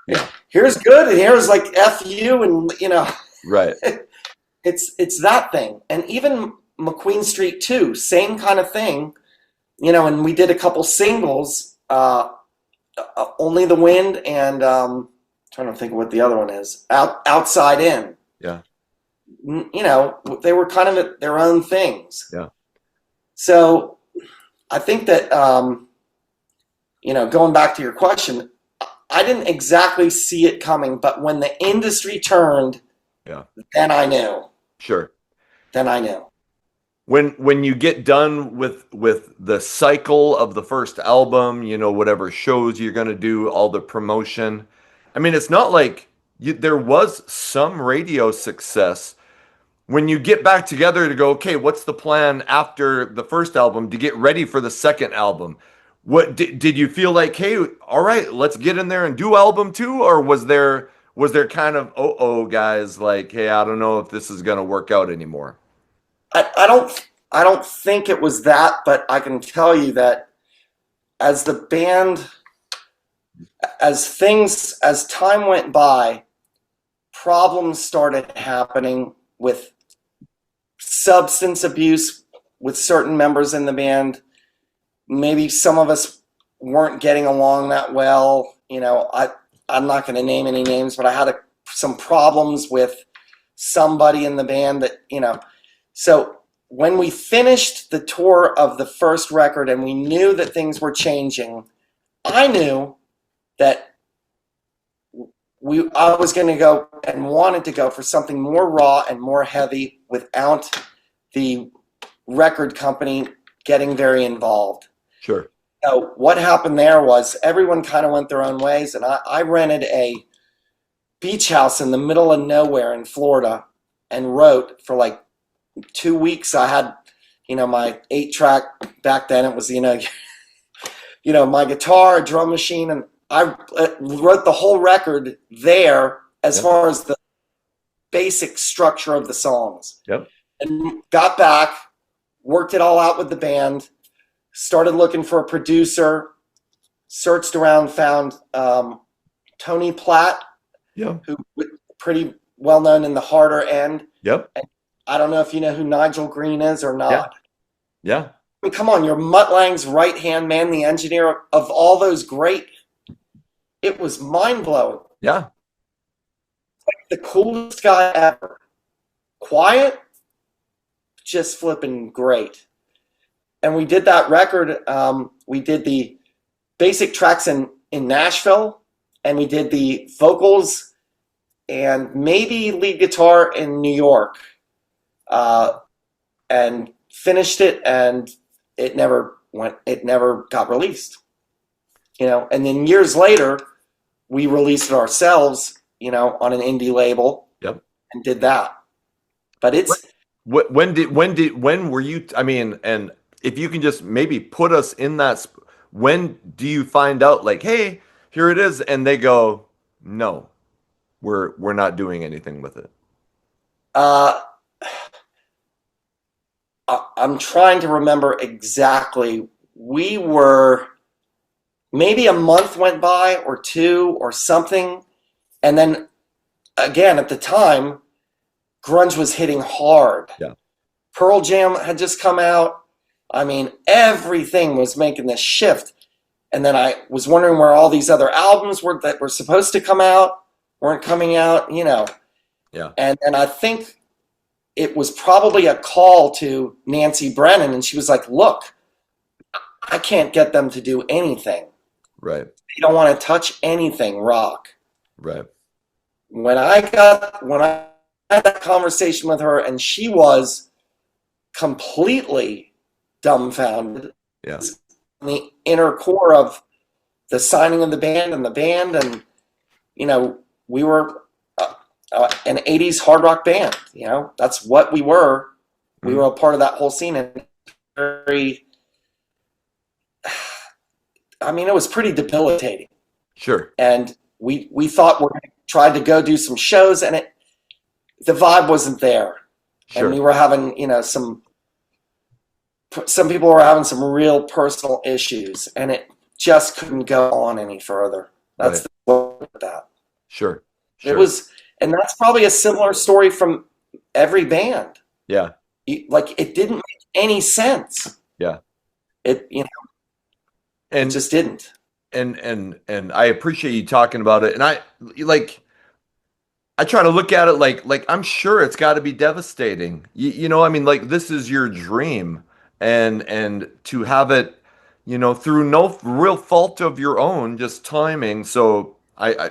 yeah. Here's good, and here's like F you, and you know. Right. It's that thing. And even McQueen Street 2, same kind of thing. You know, and we did a couple singles, Only the Wind and trying to think of what the other one is, Outside In. Yeah. You know, they were kind of their own things. Yeah. So I think that, you know, going back to your question, I didn't exactly see it coming, but when the industry turned, then I knew. Sure. Then I knew. When you get done with the cycle of the first album, you know, whatever shows you're going to do, all the promotion. I mean, it's not like there was some radio success. When you get back together to go, okay, what's the plan after the first album to get ready for the second album? What did you feel like, hey, all right, let's get in there and do album 2? Or was there kind of, guys, like, hey, I don't know if this is going to work out anymore? I don't think it was that, but I can tell you that as the band, as time went by, problems started happening with substance abuse with certain members in the band. Maybe some of us weren't getting along that well. You know, I'm not going to name any names, but I had some problems with somebody in the band that, you know. So when we finished the tour of the first record and we knew that things were changing, I knew that I was going to go and wanted to go for something more raw and more heavy without the record company getting very involved. Sure. So what happened there was everyone kind of went their own ways, and I rented a beach house in the middle of nowhere in Florida and wrote for like 2 weeks. I had, you know, my 8-track back then. It was, you know, my guitar, a drum machine, and I wrote the whole record there as far as the basic structure of the songs. Yep. And got back, worked it all out with the band, started looking for a producer, searched around, found Tony Platt, who was pretty well known in the harder end. Yep. And I don't know if you know who Nigel Green is or not. Yeah. I mean, come on, you're Mutt Lange's right-hand man, the engineer of all those great. It was mind-blowing. Yeah. Like the coolest guy ever. Quiet, just flipping great. And we did that record. We did the basic tracks in Nashville, and we did the vocals and maybe lead guitar in New York. And finished it, and it never got released. You know, and then years later, we released it ourselves, you know, on an indie label. Yep. And did that. But it's when were you? I mean, and if you can just maybe put us in that. When do you find out? Like, hey, here it is, and they go, no, we're not doing anything with it. I'm trying to remember exactly. We were maybe a month went by or 2 or something. And then again, at the time, grunge was hitting hard. Yeah. Pearl Jam had just come out. I mean, everything was making this shift. And then I was wondering where all these other albums that were supposed to come out weren't coming out, you know. Yeah. And I think it was probably a call to Nancy Brennan, and she was like, look, I can't get them to do anything. Right. They don't want to touch anything rock. Right. When I had that conversation with her, and she was completely dumbfounded. Yeah. The inner core of the signing of the band, and we were an 80s hard rock band. That's what we were. We were a part of that whole scene, and it was pretty debilitating. Sure. And we thought we tried to go do some shows, and the vibe wasn't there. Sure. And we were having, some people were having some real personal issues, and it just couldn't go on any further. That's Right. the that. Sure. It was, and that's probably a similar story from every band. Yeah. It didn't make any sense. Yeah. It And just didn't. And I appreciate you talking about it. And I try to look at it like I'm sure it's got to be devastating. This is your dream, and to have it, through no real fault of your own, just timing. So I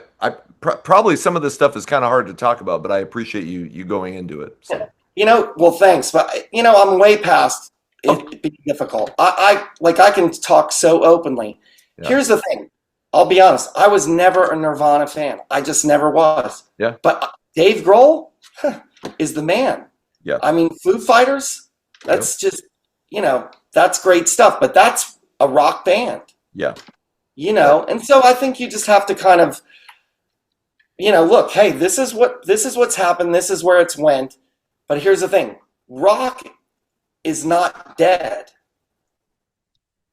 probably some of this stuff is kind of hard to talk about, but I appreciate you going into it. So. Well, thanks, but I'm way past it being difficult. I can talk so openly. Yeah. Here's the thing. I'll be honest. I was never a Nirvana fan. I just never was. Yeah. But Dave Grohl is the man. Yeah. Foo Fighters, that's just, that's great stuff, but that's a rock band. Yeah. And so I think you just have to kind of, look, hey, this is what's happened. This is where it's went. But here's the thing. Rock is not dead.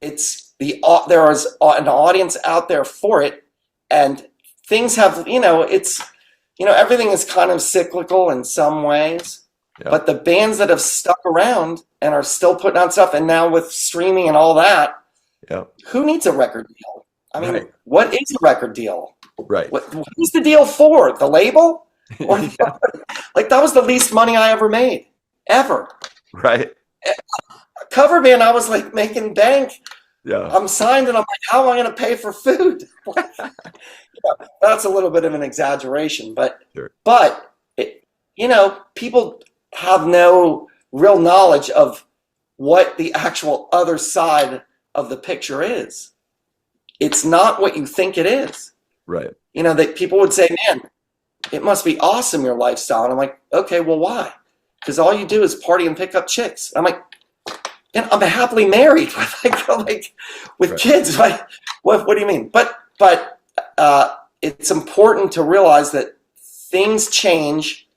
There is an audience out there for it, and things have, everything is kind of cyclical in some ways. Yeah. But the bands that have stuck around and are still putting out stuff, and now with streaming and all that, yeah. Who needs a record deal? Right. What is a record deal? Right. Who's the deal for? The label? Or that was the least money I ever made, ever. Right. A cover band, I was making bank. Yeah. I'm signed, and I'm like, how am I going to pay for food? That's a little bit of an exaggeration, but sure. People have no real knowledge of what the actual other side of the picture is. It's not what you think it is. Right. That people would say, man, it must be awesome, your lifestyle. And I'm like, okay, well, why? Because all you do is party and pick up chicks. I'm like, and I'm happily married with kids. What do you mean? But it's important to realize that things change,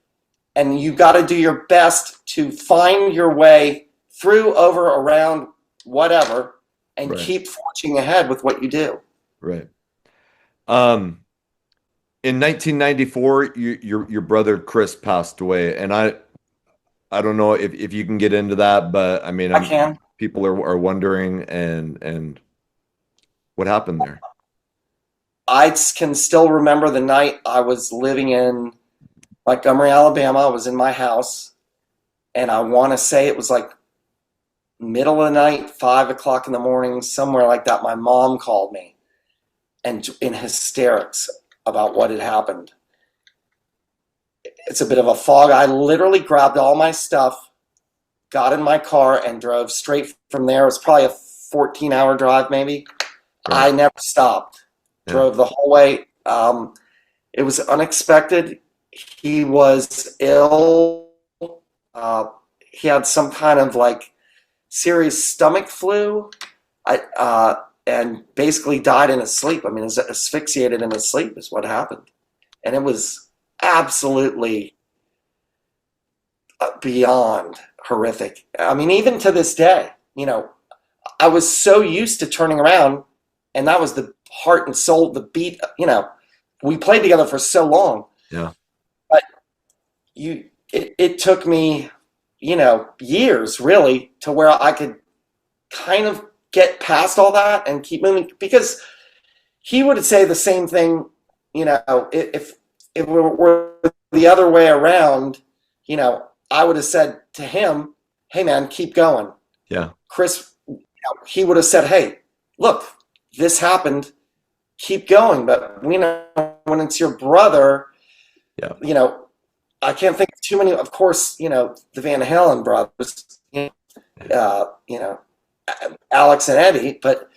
and you got to do your best to find your way through, over, around, whatever, and keep forging ahead with what you do. Right. In 1994, your brother Chris passed away, and I don't know if you can get into that, but I can. People are wondering, and what happened there? I can still remember the night I was living in Montgomery, Alabama. I was in my house, and I want to say it was middle of the night, 5 o'clock in the morning, somewhere like that. My mom called me, and in hysterics about what had happened. It's a bit of a fog. I literally grabbed all my stuff, got in my car, and drove straight from there. It was probably a 14-hour drive, maybe. Right. I never stopped. Yeah. Drove the whole way. It was unexpected. He was ill. He had some kind of serious stomach flu. And basically died in his sleep. Asphyxiated in his sleep is what happened. And it was absolutely beyond horrific. Even to this day, I was so used to turning around, and that was the heart and soul, the beat, we played together for so long. Yeah. But it took me, years really to where I could kind of get past all that and keep moving, because he would say the same thing, if it were the other way around, I would have said to him, hey man, keep going. Yeah. Chris he would have said, "Hey, look, this happened. Keep going." But when it's your brother, Yeah. I can't think of too many. Of course, the Van Halen brothers, Alex and Eddie. But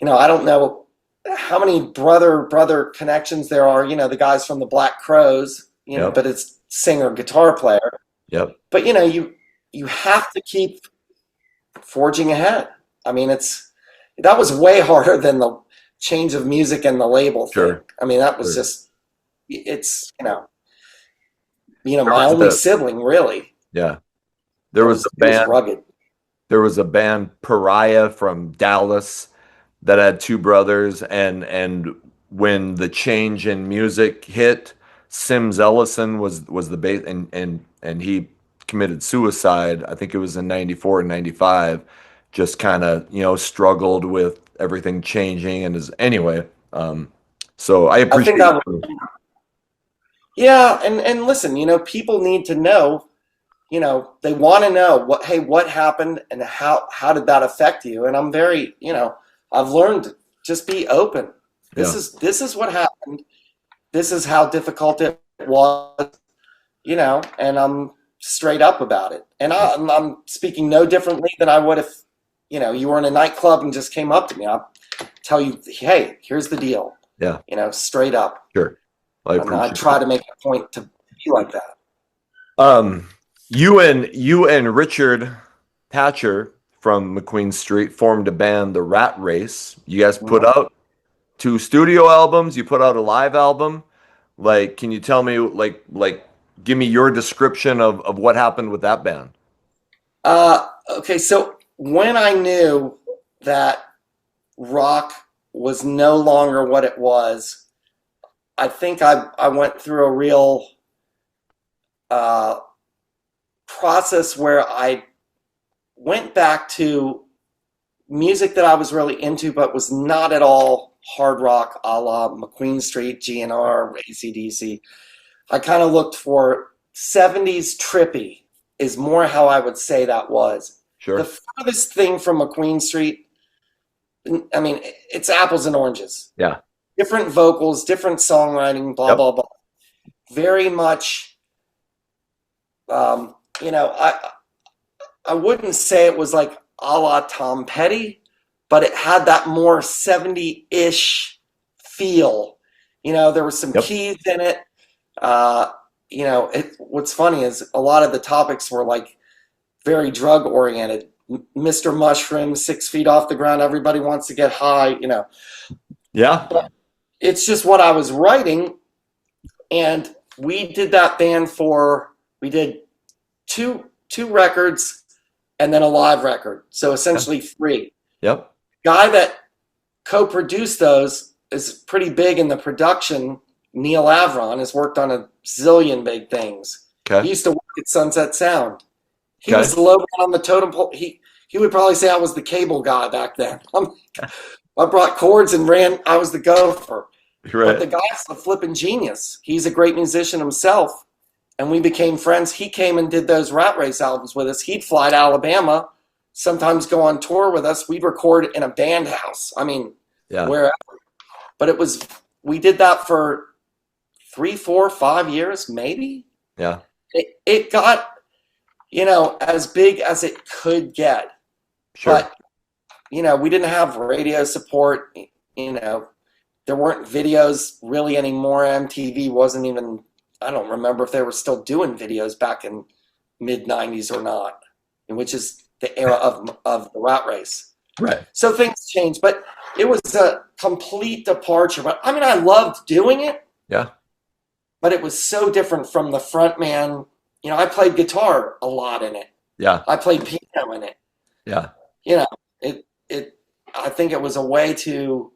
I don't know how many brother connections there are. The guys from the Black Crowes. Yep. But it's singer, guitar player. Yep. But you have to keep forging ahead. I mean, that was way harder than the change of music and the label thing. Sure. I mean, that was just, it's, my only sibling, really. Yeah. There was a band, rugged. There was a band, Pariah, from Dallas, that had two brothers, and when the change in music hit, Sims Ellison was the bass, and he committed suicide. I think it was in 94 and 95. Just kind of, struggled with everything changing, and anyway. So I appreciate it. Yeah, and listen, people need to know, they want to know what happened and how did that affect you? And I'm very, I've learned, just be open. This is what happened. This is how difficult it was, and I'm straight up about it. And I'm speaking no differently than I would if, you were in a nightclub and just came up to me. I'll tell you, hey, here's the deal. Yeah. Straight up. Sure. I try to make a point to be like that. You and Richard Hatcher from McQueen Street formed a band, The Rat Race. You guys put out 2 studio albums. You put out a live album. Can you tell me, give me your description of what happened with that band? Okay, so when I knew that rock was no longer what it was, I think I went through a real process where I went back to music that I was really into, but was not at all hard rock, a la McQueen Street, GNR, AC/DC. I kind of looked for 70s trippy is more how I would say that was. Sure. The furthest thing from McQueen Street, I mean, it's apples and oranges. Yeah. Different vocals, different songwriting, blah, blah, blah. Very much, I wouldn't say it was like a la Tom Petty, but it had that more 70-ish feel. There were some keys in it. What's funny is a lot of the topics were like very drug oriented. Mr. Mushroom, 6 feet off the ground, everybody wants to get high, Yeah. But it's just what I was writing. And we did that band we did two records and then a live record. So essentially 3. Yep. Guy that co-produced those is pretty big in the production. Neil Avron has worked on a zillion big things. Okay. He used to work at Sunset Sound. He was the low man on the totem pole. He would probably say I was the cable guy back then. I brought chords and I was the gopher. Right. But the guy's a flipping genius. He's a great musician himself. And we became friends. He came and did those Rat Race albums with us. He'd fly to Alabama, sometimes go on tour with us. We'd record in a band house. I mean, wherever. But we did that for 3, 4, 5 years, maybe. Yeah. It got, as big as it could get. Sure. But, we didn't have radio support. There weren't videos really anymore. MTV wasn't even, I don't remember if they were still doing videos back in mid-90s or not, which is the era of the Rat Race. Right. So things changed, but it was a complete departure. But I mean, I loved doing it. Yeah. But it was so different from the front man. I played guitar a lot in it. Yeah. I played piano in it. Yeah. I think it was a way to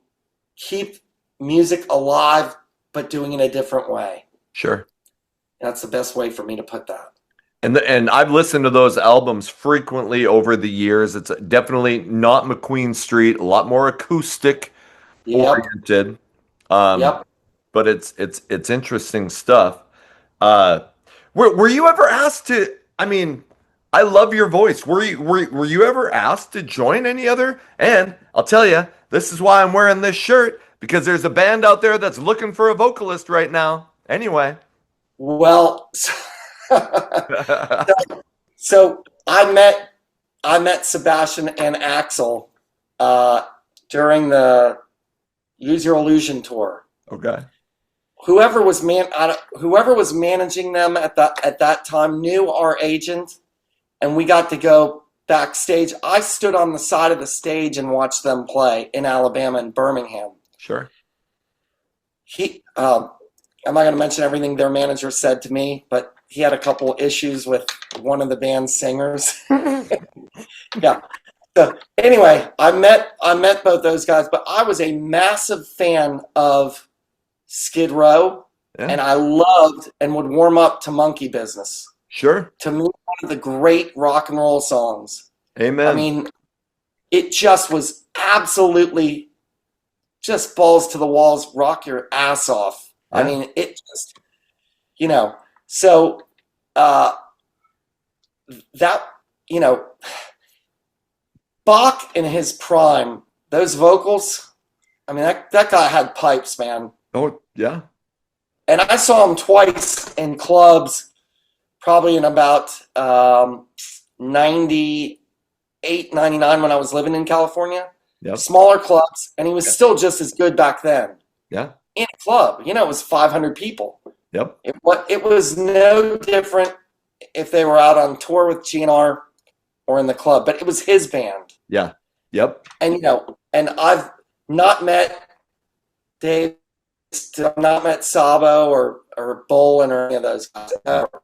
keep music alive, but doing it a different way. Sure. That's the best way for me to put that. And I've listened to those albums frequently over the years. It's definitely not McQueen Street, a lot more acoustic oriented. But it's interesting stuff. Were you ever asked to? I mean, I love your voice. Were you ever asked to join any other? And I'll tell you, this is why I'm wearing this shirt, because there's a band out there that's looking for a vocalist right now. Anyway. Well, so I met Sebastian and Axel during the Use Your Illusion tour. Okay. Whoever was managing them at that time knew our agent, and we got to go backstage. I stood on the side of the stage and watched them play in Alabama and Birmingham. Sure. I'm not going to mention everything their manager said to me, but he had a couple issues with one of the band's singers. Yeah. So anyway, I met both those guys, but I was a massive fan of Skid Row, and I loved and would warm up to Monkey Business. Sure. To me, one of the great rock and roll songs. Amen. I mean, it just was absolutely just balls to the walls, rock your ass off. I mean, it just, so that, Bach in his prime, those vocals, I mean, that guy had pipes, man. Oh, yeah. And I saw him twice in clubs, probably in about 98, 99 when I was living in California. Yep. Smaller clubs, and he was still just as good back then. Yeah. In a club, it was 500 people. Yep. It was no different if they were out on tour with GNR or in the club, but it was his band. Yeah. Yep. And and I've not met Dave, I've not met Sabo or Bolin or any of those guys ever.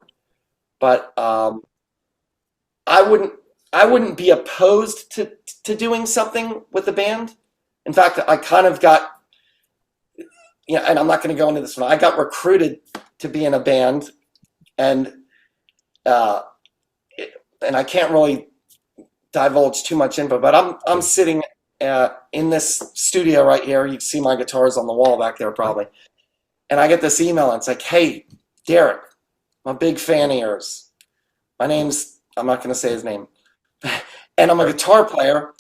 But I wouldn't be opposed to doing something with the band. In fact, I kind of got, and I'm not going to go into this one. I got recruited to be in a band, and I can't really divulge too much info. But I'm sitting in this studio right here. You can see my guitars on the wall back there probably, and I get this email. And it's like, "Hey, Derek, I'm a big fan of yours. My name's, I'm not going to say his name, and I'm a guitar player.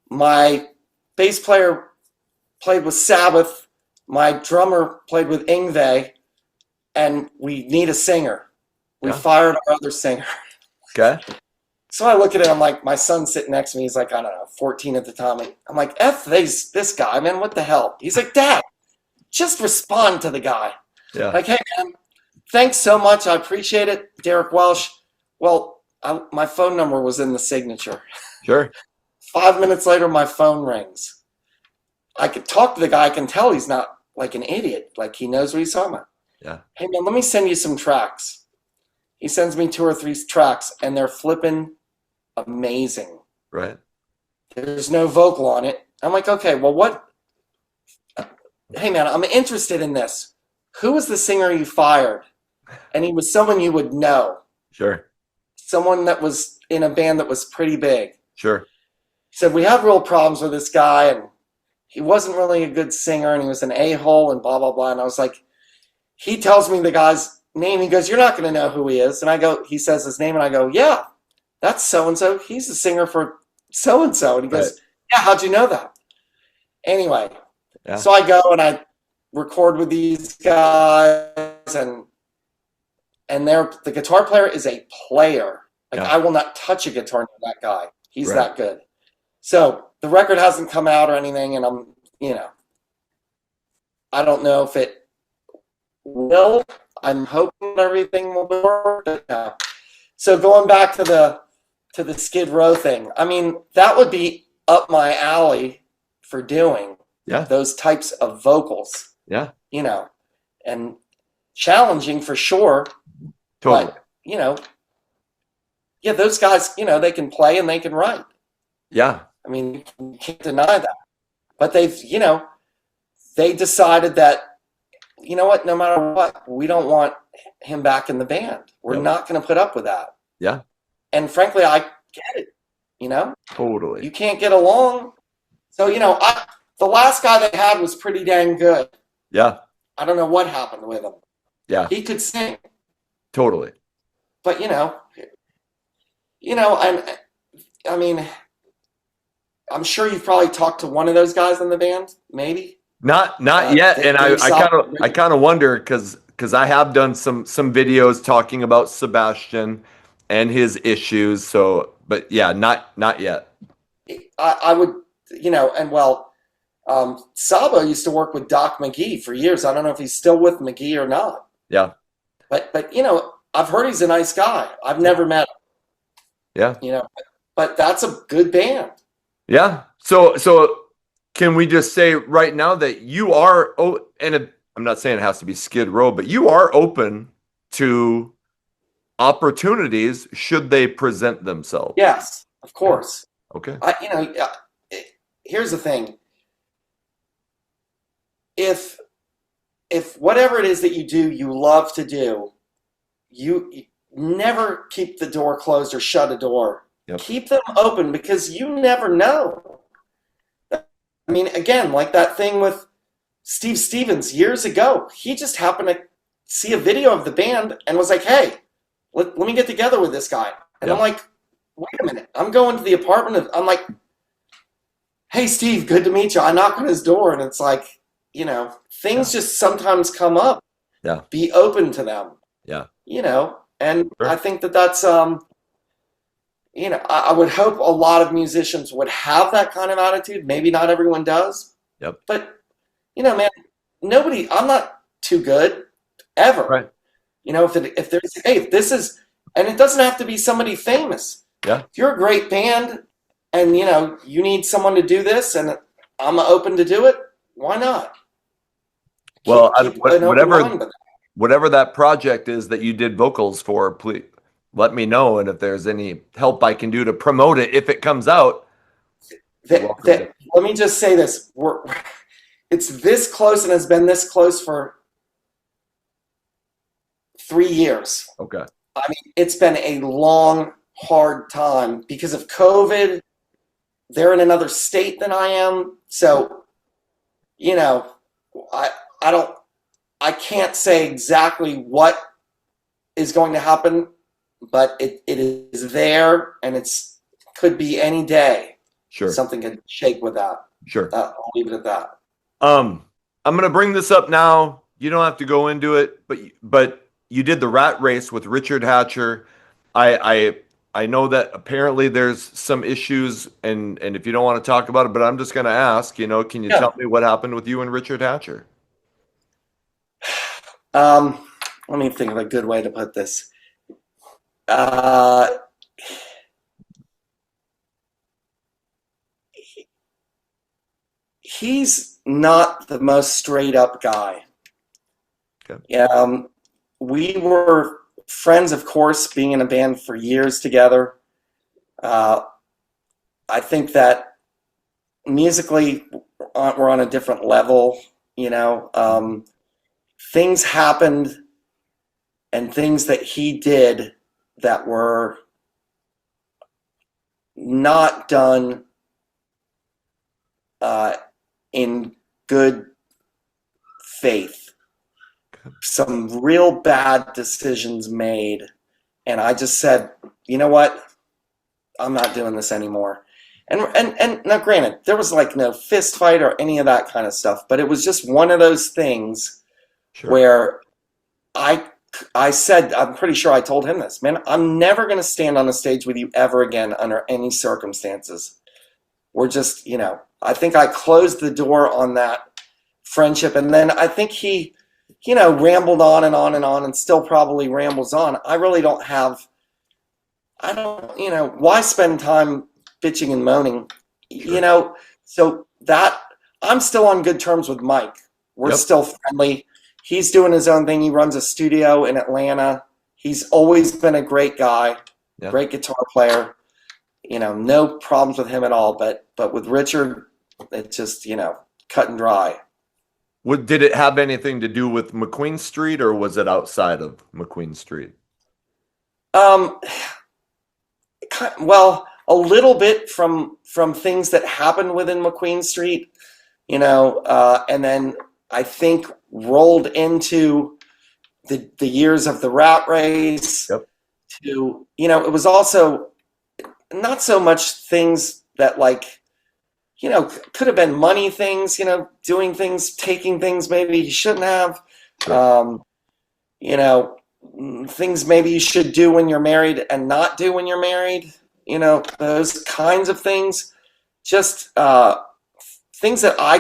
My bass player played with Sabbath. My drummer played with Yngwie, and we need a singer. We fired our other singer." Okay. So I look at it. I'm like, my son's sitting next to me. He's like, I don't know, 14 at the time. I'm like, F this guy, man. What the hell? He's like, Dad, just respond to the guy. Yeah. Like, hey, man, thanks so much. I appreciate it. Derek Welsh. Well, my phone number was in the signature. Sure. 5 minutes later, my phone rings. I could talk to the guy. I can tell he's not like an idiot. Like, he knows what he's talking about. Yeah. Hey, man, let me send you some tracks. He sends me 2 or 3 tracks, and they're flipping amazing. Right. There's no vocal on it. I'm like, okay, well, what? Hey, man, I'm interested in this. Who was the singer you fired? And he was someone you would know. Sure. Someone that was in a band that was pretty big. Sure. He said, we had real problems with this guy, and he wasn't really a good singer, and he was an a-hole, and blah, blah, blah. And I was like, he tells me the guy's name. He goes, you're not going to know who he is. And I go, he says his name, and I go, yeah, that's so-and-so. He's the singer for so-and-so. And he goes, yeah, how'd you know that? Anyway, so I go and I record with these guys, and the guitar player is a player. Like, I will not touch a guitar with that guy. He's that good. So the record hasn't come out or anything, and I'm, I don't know if it will. I'm hoping everything will work. So going back to the Skid Row thing, I mean, that would be up my alley for doing those types of vocals. Yeah. And challenging for sure. Totally. But, those guys, they can play and they can write. Yeah. I mean, you can't deny that. But they've, they decided that, you know what, no matter what, we don't want him back in the band. We're not going to put up with that. Yeah. And frankly, I get it, Totally. You can't get along. So, the last guy they had was pretty dang good. Yeah. I don't know what happened with him. Yeah. He could sing. Totally. But, and I mean, I'm sure you've probably talked to one of those guys in the band, maybe. Not yet, and Dave I kind of wonder because I have done some videos talking about Sebastian and his issues. So, but yeah, not yet. I would, and well, Sabo used to work with Doc McGee for years. I don't know if he's still with McGee or not. Yeah, but I've heard he's a nice guy. I've never met him. yeah, But that's a good band. yeah. So can we just say right now that you are? Oh, and I'm not saying it has to be Skid Row, but you are open to opportunities should they present themselves. Yes, of course. Okay. Here's the thing. If whatever it is that you do, you love to do, you never keep the door closed or shut a door. Yep. Keep them open because you never know. I mean, again, like that thing with Steve Stevens years ago. He just happened to see a video of the band and was like, hey, let me get together with this guy. And Yep. I'm like, wait a minute. I'm going to the apartment. I'm like, hey, Steve, good to meet you. I knock on his door and it's like, things just sometimes come up. Yeah. Be open to them. Yeah. And Sure. I think that's, I would hope a lot of musicians would have that kind of attitude. Maybe not everyone does. Yep. But, man, I'm not too good ever. Right. If this is, and it doesn't have to be somebody famous. Yeah. If you're a great band and, you need someone to do this and I'm open to do it, why not? Well, Keep an open mind with it. whatever that project is that you did vocals for, please let me know. And if there's any help I can do to promote it, if it comes out. Let me just say this. It's this close and has been this close for 3 years. Okay. I mean, it's been a long, hard time because of COVID. They're in another state than I am. So, I can't say exactly what is going to happen, but it is there and could be any day. Sure. Something could shake with that. Sure. I'll leave it at that. I'm going to bring this up now. You don't have to go into it, but you did the Rat Race with Richard Hatcher. I know that apparently there's some issues, and if you don't want to talk about it, but I'm just going to ask, can you tell me what happened with you and Richard Hatcher? Let me think of a good way to put this. He's not the most straight up guy. Okay. We were friends, of course, being in a band for years together. I think that musically we're on a different level, things happened and things that he did that were not done in good faith. Some real bad decisions made. And I just said, you know what? I'm not doing this anymore. And now granted, there was like no fist fight or any of that kind of stuff, but it was just one of those things. Sure. Where I said, I'm pretty sure I told him this, man, I'm never going to stand on a stage with you ever again under any circumstances. We're just, I think I closed the door on that friendship. And then I think he, rambled on and on and on and still probably rambles on. I really don't, why spend time bitching and moaning, Sure. So that I'm still on good terms with Mike. We're still friendly. He's doing his own thing. He runs a studio in Atlanta. He's always been a great guy, great guitar player. No problems with him at all. But with Richard, it's just, cut and dry. Did it have anything to do with McQueen Street, or was it outside of McQueen Street? Well, a little bit from things that happened within McQueen Street, and then I think rolled into the years of the Rat Race. Yep. To it was also not so much things that like, could have been money things, doing things, taking things maybe you shouldn't have. Sure. You know, things maybe you should do when you're married and not do when you're married. Those kinds of things. Just things that I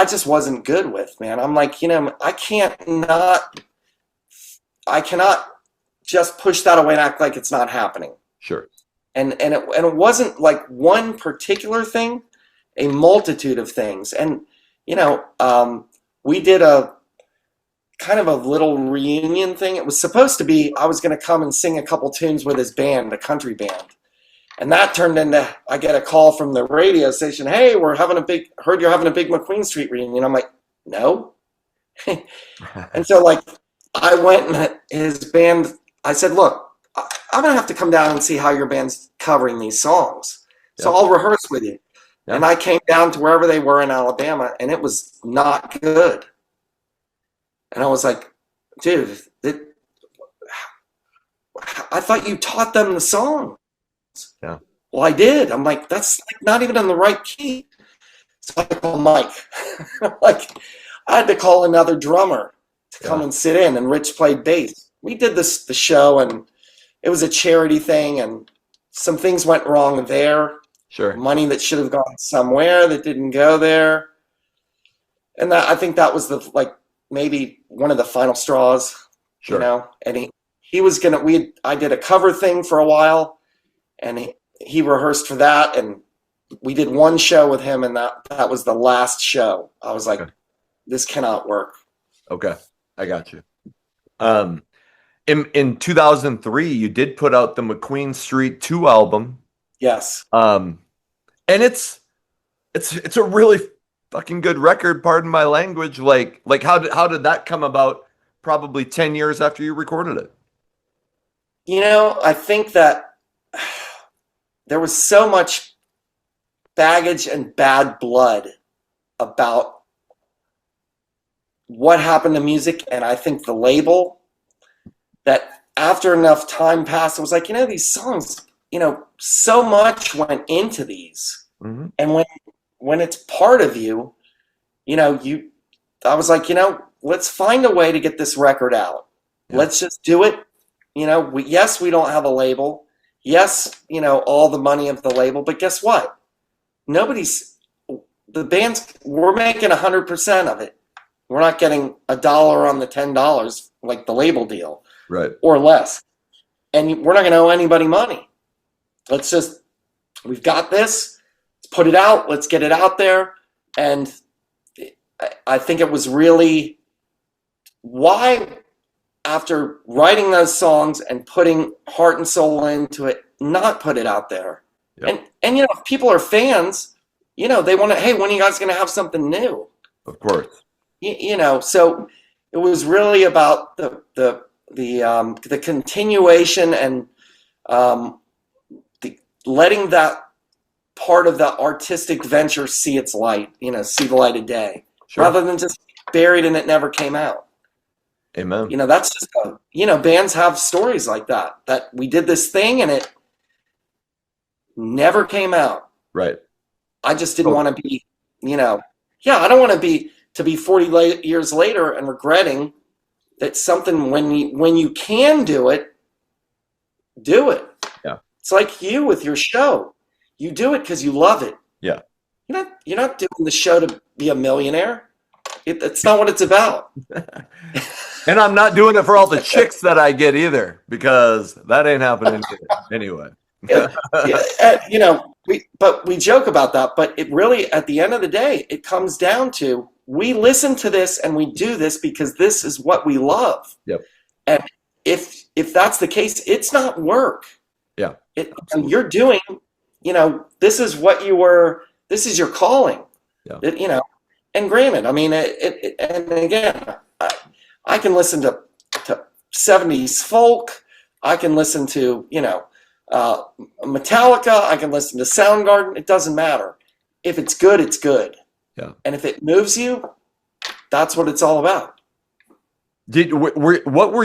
just wasn't good with, man. I'm like, I cannot just push that away and act like it's not happening. Sure. And it wasn't like one particular thing, a multitude of things. And we did a kind of a little reunion thing. It was supposed to be I was going to come and sing a couple tunes with his band, a country band. And that turned into, I get a call from the radio station, hey, heard you're having a big McQueen Street reunion. I'm like, no. And so like I went and his band, I said, look, I'm going to have to come down and see how your band's covering these songs. So I'll rehearse with you. Yep. And I came down to wherever they were in Alabama, and it was not good. And I was like, dude, I thought you taught them the song. Yeah. Well, I did. I'm like, that's like not even in the right key. So I called Mike. Like, I had to call another drummer to come and sit in, and Rich played bass. We did the show, and it was a charity thing, and some things went wrong there. Sure. Money that should have gone somewhere that didn't go there. And I think that was maybe one of the final straws. Sure. And he was I did a cover thing for a while, and he rehearsed for that, and we did one show with him, and that was the last show. I was like, this cannot work. Okay. I got you. In 2003, you did put out the McQueen Street 2 album. Yes. And it's a really fucking good record, pardon my language. Like how did that come about probably 10 years after you recorded it? I think that there was so much baggage and bad blood about what happened to music, and I think the label, that after enough time passed, it was like, these songs, so much went into these. Mm-hmm. And when it's part of you, I was like, let's find a way to get this record out. Yeah. Let's just do it. Yes, we don't have a label. Yes, all the money of the label, but guess what? The band's, we're making 100% of it. We're not getting $1 on the $10 like the label deal. Right. Or less. And we're not going to owe anybody money. We've got this. Let's put it out. Let's get it out there. And I think it was really why, after writing those songs and putting heart and soul into it, not put it out there. Yep. And if people are fans, they want to, hey, when are you guys going to have something new? Of course. So it was really about the continuation and letting that part of the artistic venture see its light, see the light of day, rather than just buried and it never came out. Amen. That's just bands have stories like that we did this thing and it never came out. Right. I just didn't want to be, I don't want to be 40 years later and regretting that something, when you can do it. Yeah. It's like you with your show. You do it because you love it. Yeah. You're not doing the show to be a millionaire. That's not what it's about. And I'm not doing it for all the chicks that I get either, because that ain't happening anyway. We joke about that, but it really, at the end of the day, it comes down to, we listen to this and we do this because this is what we love. Yep. And if that's the case, it's not work. Yeah. And you're doing, this is your calling. Yeah. And granted, I mean, and again, I can listen to 70s folk. I can listen to, Metallica. I can listen to Soundgarden. It doesn't matter. If it's good, it's good. Yeah. And if it moves you, that's what it's all about. What were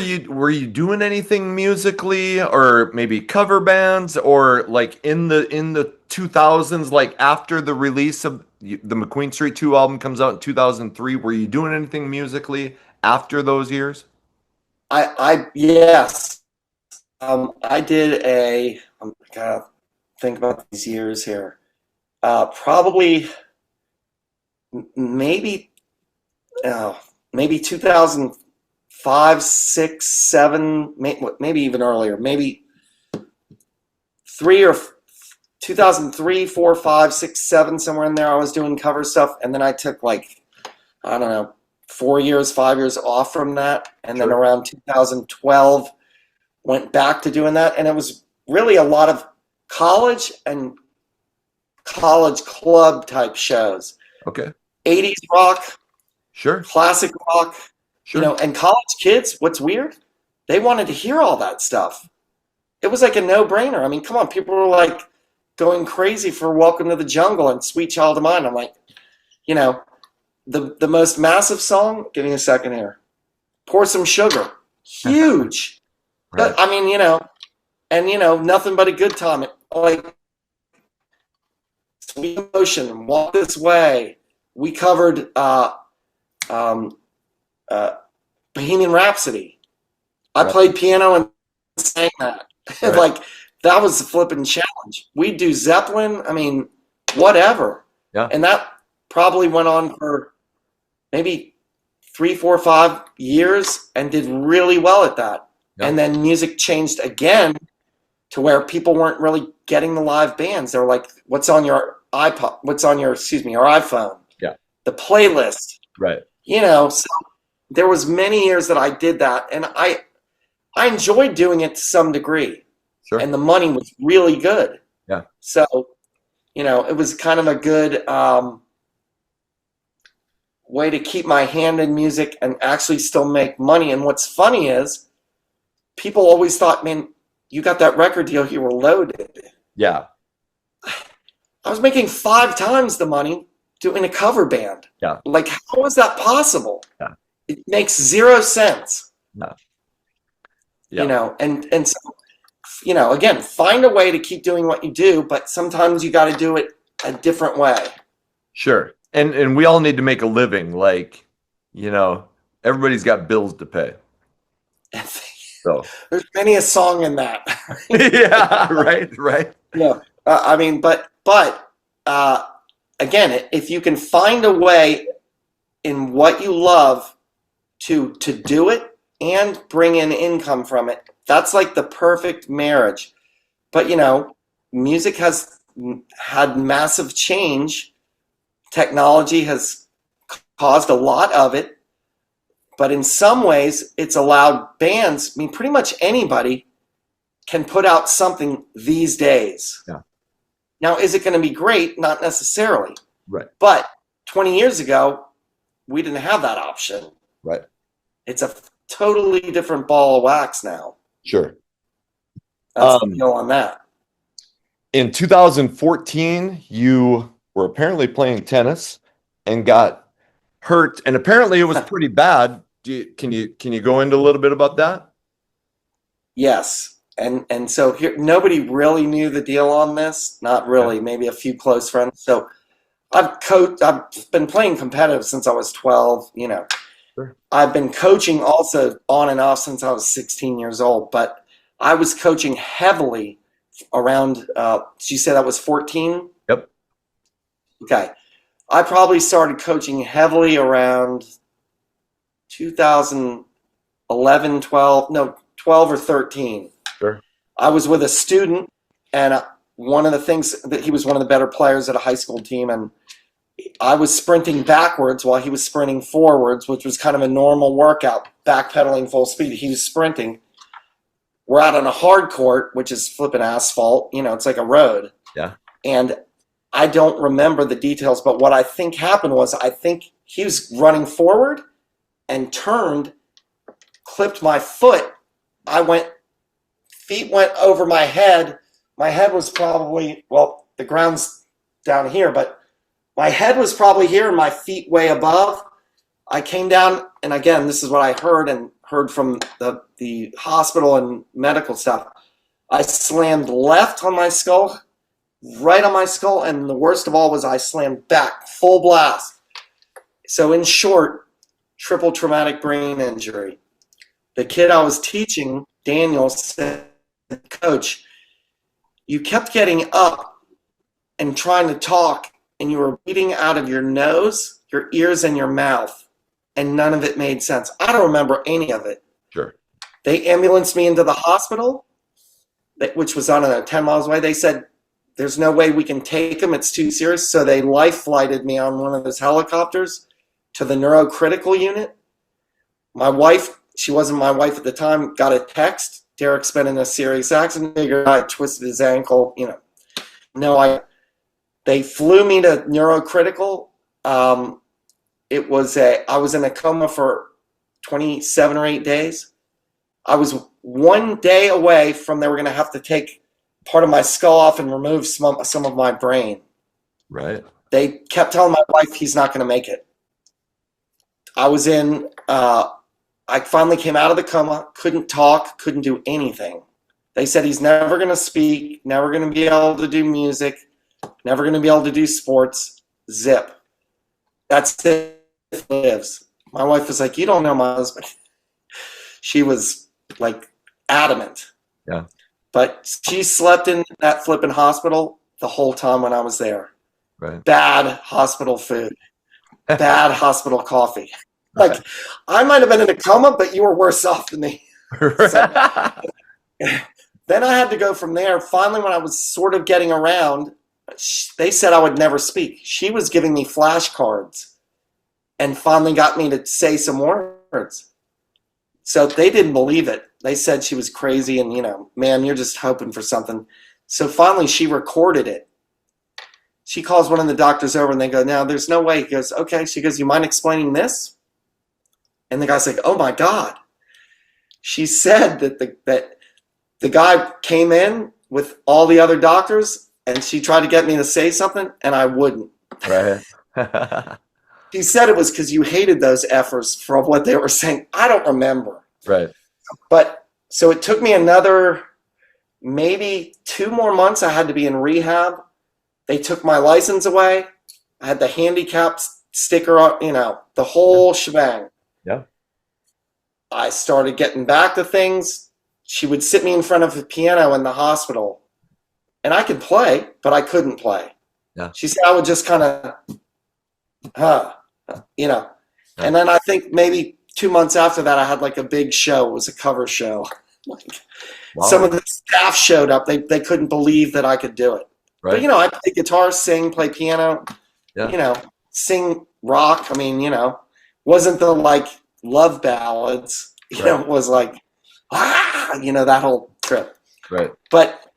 you doing anything musically, or maybe cover bands, or like in the 2000s, like after the release of the McQueen Street 2 album comes out in 2003, were you doing anything musically after those years? Yes, I did I'm gotta think about these years here. Probably maybe uh, maybe 2005, 6, 7, maybe even earlier. Maybe three or 2003, 4, 5, 6, 7, somewhere in there. I was doing cover stuff, and then I took like I don't know 4 years, 5 years off from that, and then Sure. around 2012 went back to doing that, and it was really a lot of college and college club type shows. Okay. 80s rock, Sure. classic rock, Sure. and college kids, what's weird? They wanted to hear all that stuff. It was like a no-brainer. I mean, come on, people were like going crazy for Welcome to the Jungle and Sweet Child of Mine. I'm like, you know, the most massive song, give me a second here. Pour Some Sugar. Huge. Right. But I mean, and nothing but a good time. Like Sweet Emotion, Walk This Way. We covered um, Bohemian Rhapsody. I Right. played piano and sang that. Right. Like that was a flipping challenge. We'd do Zeppelin. I mean, whatever. Yeah. And that probably went on for maybe 3, 4, 5 years and did really well at that. Yeah. And then music changed again to where people weren't really getting the live bands. They were like, "What's on your iPod? What's on your your iPhone?" Yeah. The playlist. Right. So there was many years that I did that, and I enjoyed doing it to some degree, Sure. and the money was really good. Yeah. So, it was kind of a good way to keep my hand in music and actually still make money. And what's funny is people always thought, man, you got that record deal, you were loaded. Yeah. I was making 5 times the money doing a cover band. Yeah. Like, how is that possible? Yeah. It makes 0 sense. No. Yeah. And so, again, find a way to keep doing what you do, but sometimes you got to do it a different way. Sure. And we all need to make a living. Like, everybody's got bills to pay. So There's many a song in that. yeah, right. Yeah. I mean, but again, if you can find a way in what you love to do it and bring in income from it, that's like the perfect marriage. But music has had massive change. Technology has caused a lot of it, but in some ways it's allowed bands, I mean, pretty much anybody can put out something these days. Yeah. Now, is it going to be great? Not necessarily. Right. But 20 years ago, we didn't have that option. Right. It's a totally different ball of wax now. Sure. That's the deal on that. In 2014, you were apparently playing tennis and got hurt, and apparently it was pretty bad. Can you go into a little bit about that? Yes. And so here, nobody really knew the deal on this. Not really. Yeah. Maybe a few close friends. So I've been playing competitive since I was 12. Sure. I've been coaching also on and off since I was 16 years old. But I was coaching heavily around. Did you say that was 14? Yep. Okay. I probably started coaching heavily around 2011, 12 or 13. Sure. I was with a student, and one of the things that he was one of the better players at a high school team, and I was sprinting backwards while he was sprinting forwards, which was kind of a normal workout, backpedaling full speed. He was sprinting. We're out on a hard court, which is flipping asphalt. It's like a road. Yeah. And I don't remember the details, but what I think happened was I think he was running forward and turned, clipped my foot. Feet went over my head. My head was probably, the ground's down here, but my head was probably here and my feet way above. I came down, and again, this is what I heard from the hospital and medical stuff. I slammed left on my skull, right on my skull, and the worst of all was I slammed back, full blast. So in short, triple traumatic brain injury. The kid I was teaching, Daniel, said, Coach, you kept getting up and trying to talk, and you were breathing out of your nose, your ears, and your mouth, and none of it made sense. I don't remember any of it. Sure. They ambulanced me into the hospital, which was, I don't know, 10 miles away. They said, there's no way we can take him. It's too serious. So they life flighted me on one of those helicopters to the neurocritical unit. My wife, she wasn't my wife at the time, got a text. Derek's been in a serious accident. I twisted his ankle. They flew me to neurocritical. I was in a coma for 27 or 8 days. I was 1 day away from they were going to have to take part of my skull off and remove some of my brain. Right. They kept telling my wife he's not going to make it. I finally came out of the coma, couldn't talk, couldn't do anything. They said he's never going to speak, never going to be able to do music, never going to be able to do sports. Zip. That's it. It lives. My wife was like, you don't know my husband. She was like adamant. Yeah. But she slept in that flipping hospital the whole time when I was there. Right. Bad hospital food. Bad hospital coffee. Like, I might have been in a coma, but you were worse off than me. So, then I had to go from there. Finally, when I was sort of getting around, they said I would never speak. She was giving me flashcards and finally got me to say some words. So they didn't believe it. They said she was crazy and, man, you're just hoping for something. So finally she recorded it. She calls one of the doctors over and they go, no, there's no way. He goes, okay. She goes, you mind explaining this? And the guy's like, oh my God. She said that the guy came in with all the other doctors and she tried to get me to say something and I wouldn't. Right. She said it was because you hated those effers for what they were saying. I don't remember. Right. But so it took me another maybe 2 more months. I had to be in rehab. They took my license away. I had the handicap sticker on, the whole shebang. Yeah. I started getting back to things. She would sit me in front of a piano in the hospital and I could play, but I couldn't play. Yeah. She said I would just kind of, Yeah. And then I think maybe 2 months after that, I had like a big show. It was a cover show. Wow. Some of the staff showed up. They couldn't believe that I could do it. Right. But, I play guitar, sing, play piano, Yeah. Sing rock. I mean, wasn't the like love ballads, Right. It was like, that whole trip. Right. But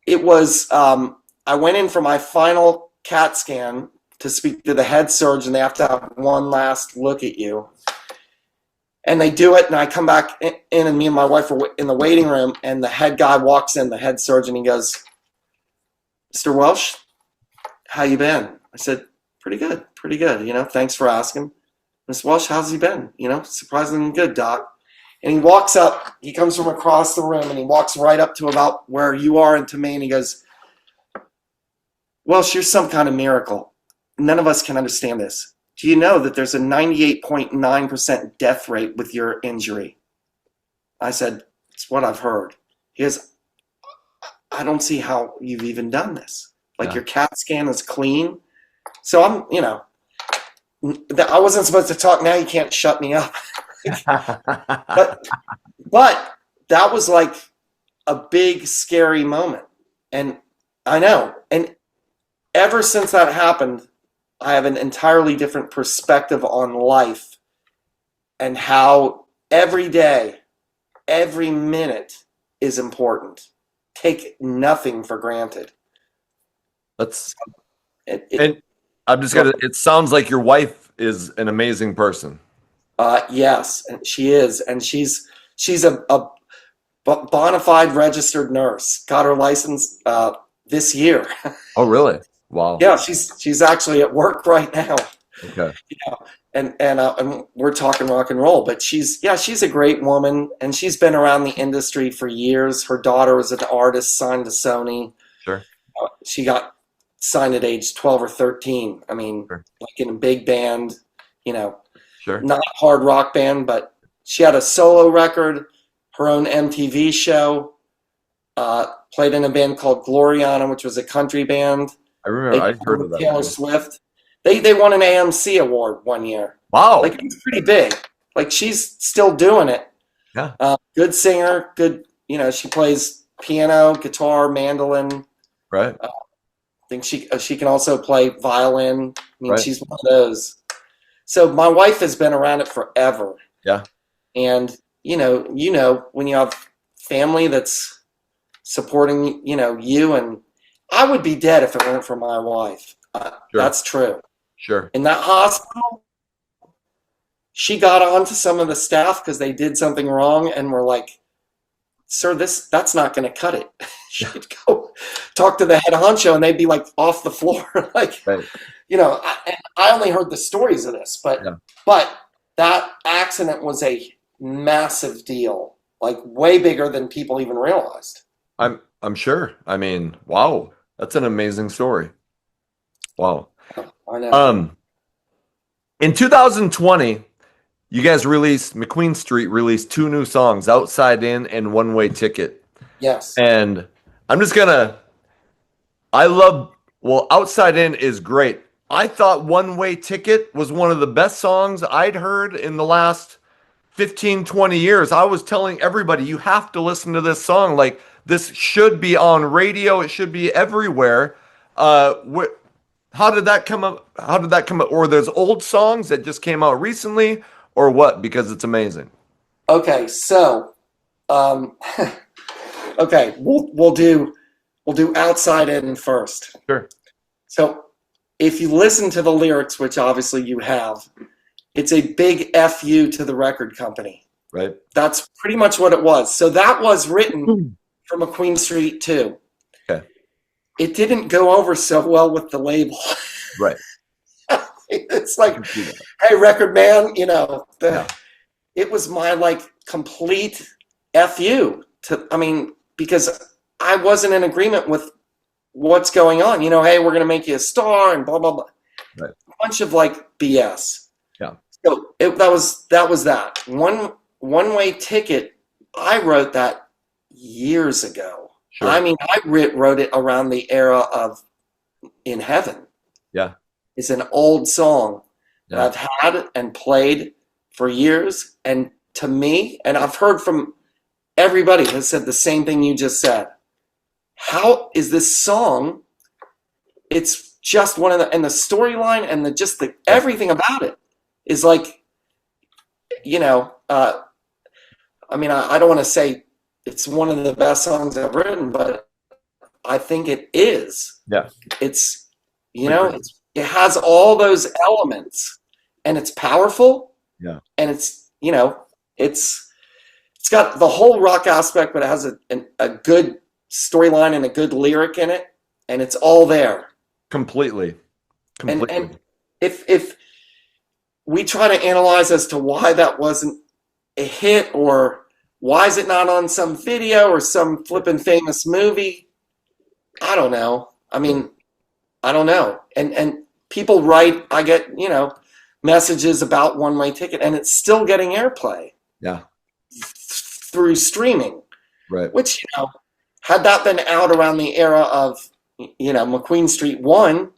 it was, I went in for my final CAT scan to speak to the head surgeon. They have to have one last look at you. And they do it, and I come back in, and me and my wife are in the waiting room, and the head guy walks in, the head surgeon, he goes, Mr. Welsh, how you been? I said, pretty good. Thanks for asking. Miss Welsh, how's he been? Surprisingly good, doc. And he walks up, he comes from across the room, and he walks right up to about where you are and to me, and he goes, Welsh, you're some kind of miracle. None of us can understand this. Do you know that there's a 98.9% death rate with your injury? I said, it's what I've heard. He goes, I don't see how you've even done this. Like your CAT scan is clean. So I'm, I wasn't supposed to talk. Now you can't shut me up. but that was like a big, scary moment. And I know. And ever since that happened, I have an entirely different perspective on life and how every day, every minute is important. Take nothing for granted. And I'm just gonna. It sounds like your wife is an amazing person. Yes, and she is, and she's a bona fide registered nurse. Got her license this year. Oh, really? Wow. Yeah, she's actually at work right now. Okay. and we're talking rock and roll, but she's a great woman, and she's been around the industry for years. Her daughter was an artist signed to Sony. Sure. She got signed at age 12 or 13. I mean, Sure. like in a big band, you know, Sure. not a hard rock band, but she had a solo record, her own MTV show, played in a band called Gloriana, which was a country band. I remember. I heard of that. Taylor Swift. They won an AMC award one year. Wow. Like, it's pretty big. Like, she's still doing it. Yeah. Good singer. Good. You know, she plays piano, guitar, mandolin. Right. I think she can also play violin. I mean, Right. she's one of those. So my wife has been around it forever. Yeah. And you know, when you have family that's supporting, you, and I would be dead if it weren't for my wife. Sure. That's true. Sure. In that hospital, she got on to some of the staff because they did something wrong, and were like, "Sir, that's not going to cut it." She'd go talk to the head honcho, and they'd be like off the floor, like, Right. I only heard the stories of this, but that accident was a massive deal, like way bigger than people even realized. I'm sure. I mean, wow, that's an amazing story. Wow. I know. In 2020, you guys McQueen Street released 2 new songs, Outside In and One Way Ticket. Yes. And I'm just gonna, Outside In is great. I thought One Way Ticket was one of the best songs I'd heard in the last 15, 20 years. I was telling everybody, you have to listen to this song. Like, this should be on radio. It should be everywhere. How did that come up? Or there's old songs that just came out recently, or what? Because it's amazing. Okay, so, okay, we'll do Outside In first. Sure. So, if you listen to the lyrics, which obviously you have, it's a big FU to the record company. Right. That's pretty much what it was. So that was written for McQueen Street too. Okay. It didn't go over so well with the label. Right. It's like, hey, record man, it was my like complete FU because I wasn't in agreement with what's going on. Hey, we're going to make you a star and blah, blah, blah. Right. A bunch of like BS. Yeah. So that was that. One Way Ticket, I wrote that years ago. Sure. I mean, I wrote it around the era of In Heaven. Yeah. It's an old song Yeah. that I've had and played for years. And to me, and I've heard from everybody has said the same thing you just said. How is this song? It's just one of and the storyline and everything about it is like, I don't want to say it's one of the best songs I've written, but I think it is. Yeah. It's, it has all those elements, and it's powerful. Yeah. And it's got the whole rock aspect, but it has a good storyline and a good lyric in it, and it's all there. Completely. And if we try to analyze as to why that wasn't a hit, or why is it not on some video or some flippin' famous movie, I don't know. I mean, I don't know. And people write, I get, messages about One Way Ticket, and it's still getting airplay. Yeah. Through streaming. Right. Which, had that been out around the era of, McQueen Street 1,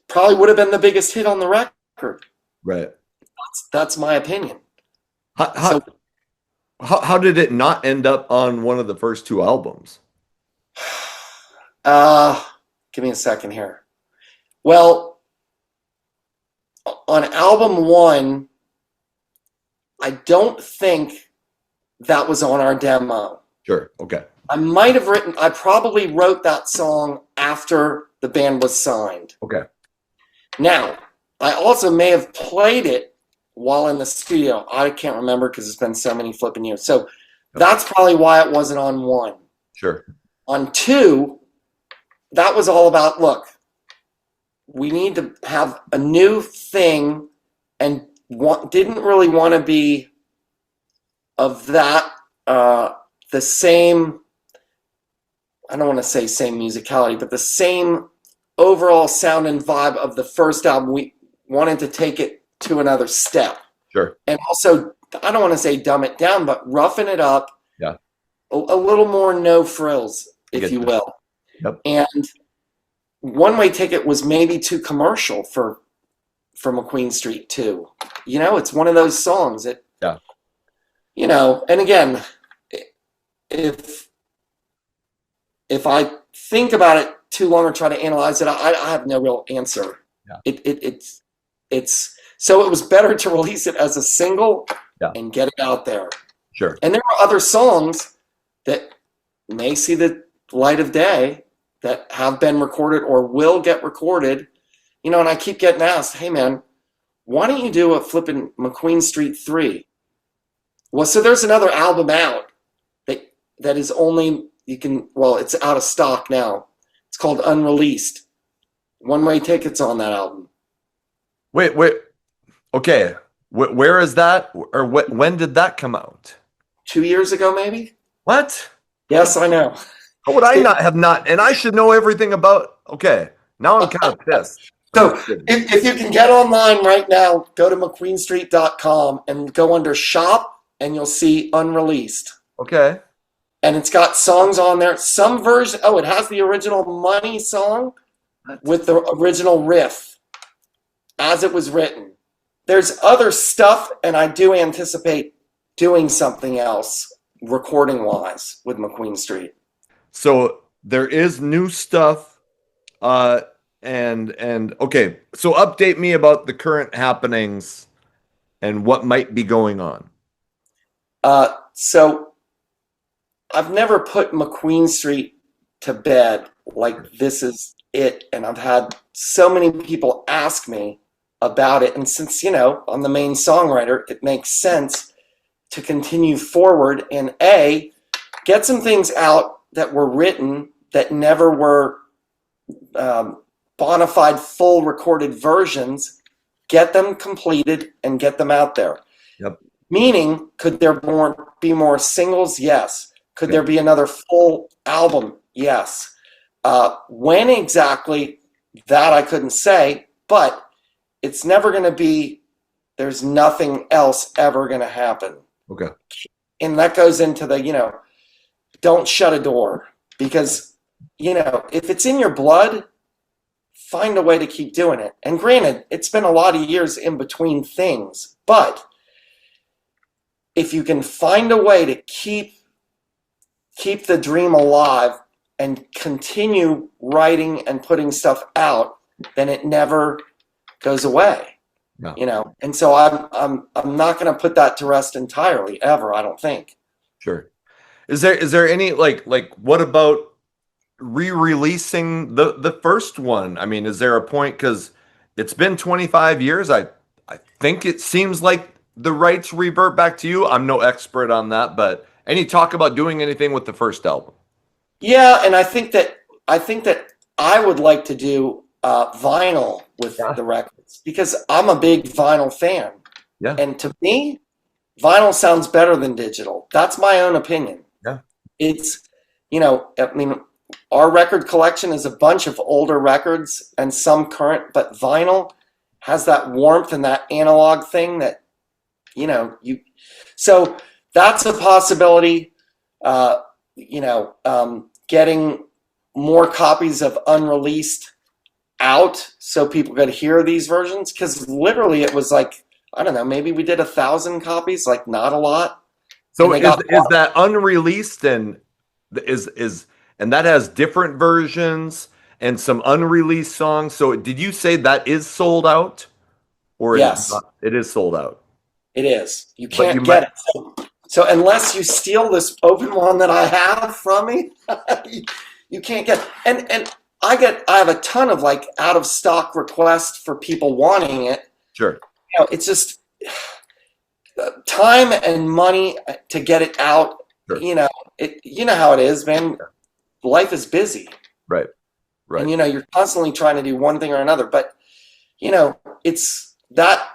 probably would have been the biggest hit on the record. Right. That's my opinion. How did it not end up on one of the first 2 albums? Give me a second here. Well, on album 1, I don't think that was on our demo. Sure. Okay. I probably wrote that song after the band was signed. Okay. Now, I also may have played it while in the studio. I can't remember because it's been so many flipping years. So that's probably why it wasn't on 1. Sure. On 2, that was all about, look, we need to have a new thing and didn't really want to be of that the same. I don't want to say same musicality, but the same overall sound and vibe of the first album. We wanted to take it to another step. Sure. And also, I don't want to say dumb it down, but roughen it up. Yeah. A little more no frills, if you will. Yep. And One Way Ticket was maybe too commercial for McQueen Street too. You know, it's one of those songs that, you know, and again, if I think about it too long or try to analyze it, I have no real answer. Yeah. It's so it was better to release it as a single and get it out there. Sure. And there are other songs that may see the light of day that have been recorded or will get recorded, you know, and I keep getting asked, hey man, why don't you do a flipping McQueen Street 3? Well, so there's another album out that is only, it's out of stock now. It's called Unreleased. One Way Tickets on that album. Wait. Okay. Where is that? Or when did that come out? 2 years ago, maybe? What? Yes, I know. How would I not? And I should know everything about. Okay. Now I'm kind of pissed. So if you can get online right now, go to McQueenStreet.com and go under shop and you'll see Unreleased. Okay. And it's got songs on there. Some version, it has the original Money song with the original riff as it was written. There's other stuff, and I do anticipate doing something else recording-wise with McQueen Street. So there is new stuff. And okay, so update me about the current happenings and what might be going on. So I've never put McQueen Street to bed like this is it, and I've had so many people ask me about it, and since, you know, I'm the main songwriter, it makes sense to continue forward and get some things out that were written that never were bona fide full recorded versions, get them completed and get them out there. Yep. Meaning, could there be more singles? Yes. Could there be another full album? Yes. When exactly, that I couldn't say, but it's never going to be, there's nothing else ever going to happen. Okay. And that goes into the, you know, don't shut a door, because, you know, if it's in your blood, find a way to keep doing it. And granted, it's been a lot of years in between things, but if you can find a way to keep the dream alive and continue writing and putting stuff out, then it never goes away. No. You know, and so I'm not going to put that to rest entirely ever, I don't think. Sure. Is there any like what about re-releasing the first one? I mean, is there a point, because it's been 25 years, I think it seems like the rights revert back to you. I'm no expert on that, but any talk about doing anything with the first album? Yeah, and I think that I would like to do vinyl with the records, because I'm a big vinyl fan. Yeah. And to me, vinyl sounds better than digital. That's my own opinion. Yeah. It's, you know, I mean, our record collection is a bunch of older records and some current, but vinyl has that warmth and that analog thing that, you know, so that's a possibility. You know, getting more copies of Unreleased out so people could hear these versions, because literally it was like, I don't know, maybe we did 1,000 copies, like not a lot. So is that Unreleased, and and that has different versions and some unreleased songs? So did you say that is sold out? Or yes, it is sold out. It is. You can't get it. So unless you steal this open one that I have from me, you can't get it. And I have a ton of like out of stock requests for people wanting it. Sure. You know, it's just time and money to get it out. Sure. You know how it is, man. Life is busy. Right. And you know, you're constantly trying to do one thing or another, but you know, it's that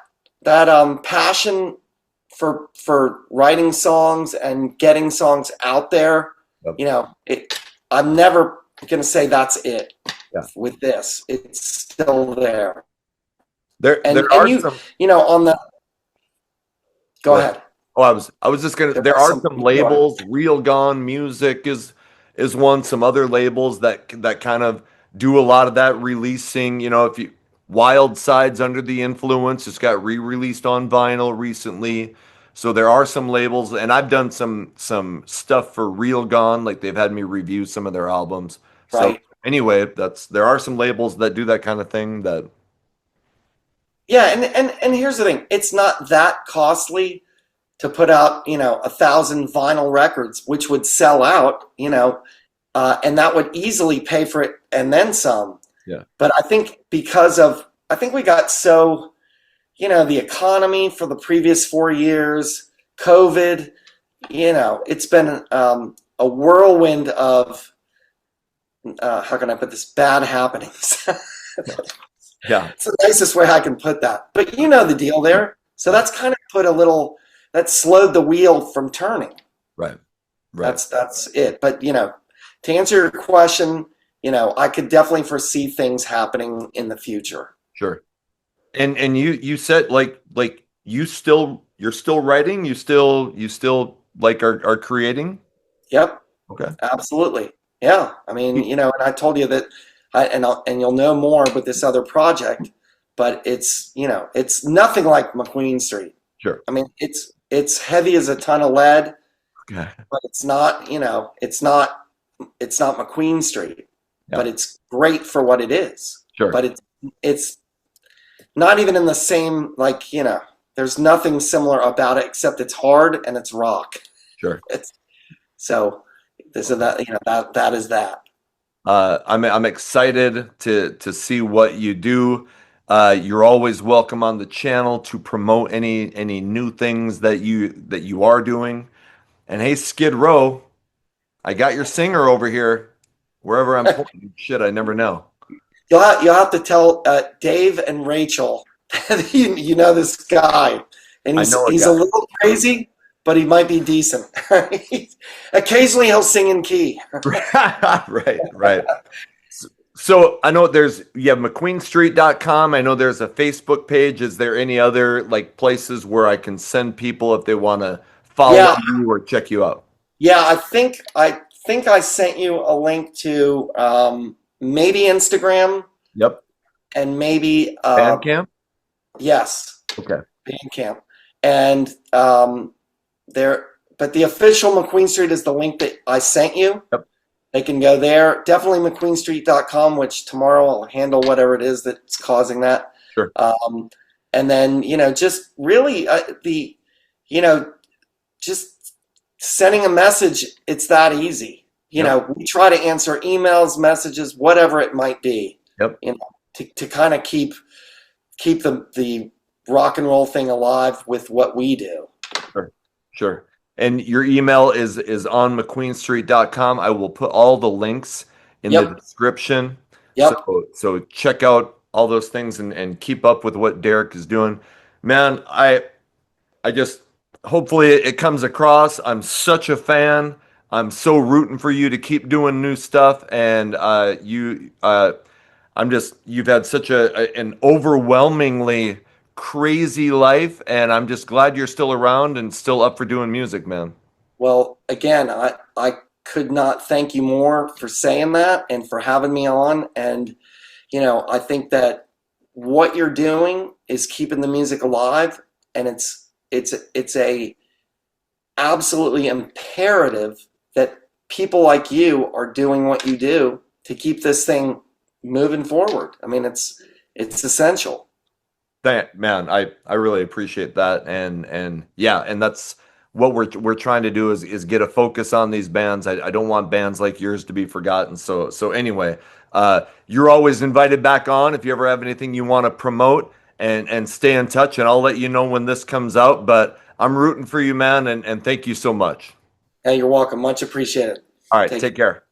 passion for writing songs and getting songs out there. Yep. You know, I'm never gonna say that's it. Yeah. With this, it's still there. There And are you, some. you know, on the. Go What? ahead. Oh, I was just gonna. There are some labels. Real Gone Music is one. Some other labels that kind of do a lot of that releasing. You know, if you Wild Sides Under the Influence, it's got re-released on vinyl recently. So there are some labels, and I've done some stuff for Real Gone. Like they've had me review some of their albums. So Right. anyway, there are some labels that do that kind of thing. That Yeah, and here's the thing: it's not that costly to put out, you know, 1,000 vinyl records, which would sell out, you know, and that would easily pay for it and then some. Yeah. But I think I think we got so, you know, the economy for the previous 4 years, COVID, you know, it's been a whirlwind of, how can I put this, bad happenings. yeah. It's the nicest way I can put that. But you know the deal there. So that's kind of put a little, that slowed the wheel from turning. Right. Right. That's it. But you know, to answer your question, you know, I could definitely foresee things happening in the future. Sure. And you said like you're still writing, you still like are creating? Yep. Okay. Absolutely. Yeah. I mean, you know, and I told you that and you'll know more with this other project, but it's, you know, it's nothing like McQueen Street. Sure. I mean, it's heavy as a ton of lead, Okay. but it's not, you know, it's not McQueen Street, Yeah. but it's great for what it is. Sure. But it's not even in the same, like, you know, there's nothing similar about it except it's hard and it's rock. Sure. So that, you know, that is that. I'm excited to see what you do. You're always welcome on the channel to promote any new things that you are doing. And hey, Skid Row, I got your singer over here. Wherever I'm pointing, shit, I never know. You'll have to tell Dave and Rachel that you know this guy, and he's a little crazy, but he might be decent. Occasionally he'll sing in key. Right. So I know you have McQueenStreet.com. I know there's a Facebook page. Is there any other like places where I can send people if they want to follow you or check you out? Yeah, I think I sent you a link to maybe Instagram. Yep. And maybe Bandcamp? Yes. Okay. Bandcamp. And but the official McQueen Street is the link that I sent you. Yep. They can go there. Definitely McQueenStreet.com, which tomorrow I'll handle whatever it is that's causing that. Sure. And then, you know, just really just sending a message, it's that easy. You know, we try to answer emails, messages, whatever it might be. Yep. You know, to kind of keep the rock and roll thing alive with what we do. Sure. And your email is on McQueenStreet.com. I will put all the links in the description. Yep. So check out all those things and keep up with what Derek is doing. Man, I just hopefully it comes across. I'm such a fan. I'm so rooting for you to keep doing new stuff, and you've had such an overwhelmingly crazy life, and I'm just glad you're still around and still up for doing music, man. Well, again, I could not thank you more for saying that and for having me on. And, you know, I think that what you're doing is keeping the music alive, and it's a absolutely imperative that people like you are doing what you do to keep this thing moving forward. I mean, it's essential. Man, I really appreciate that, and yeah, and that's what we're trying to do is get a focus on these bands. I don't want bands like yours to be forgotten. So anyway, you're always invited back on if you ever have anything you want to promote, and stay in touch, and I'll let you know when this comes out. But I'm rooting for you, man, and thank you so much. Hey, you're welcome. Much appreciated. All right, take care.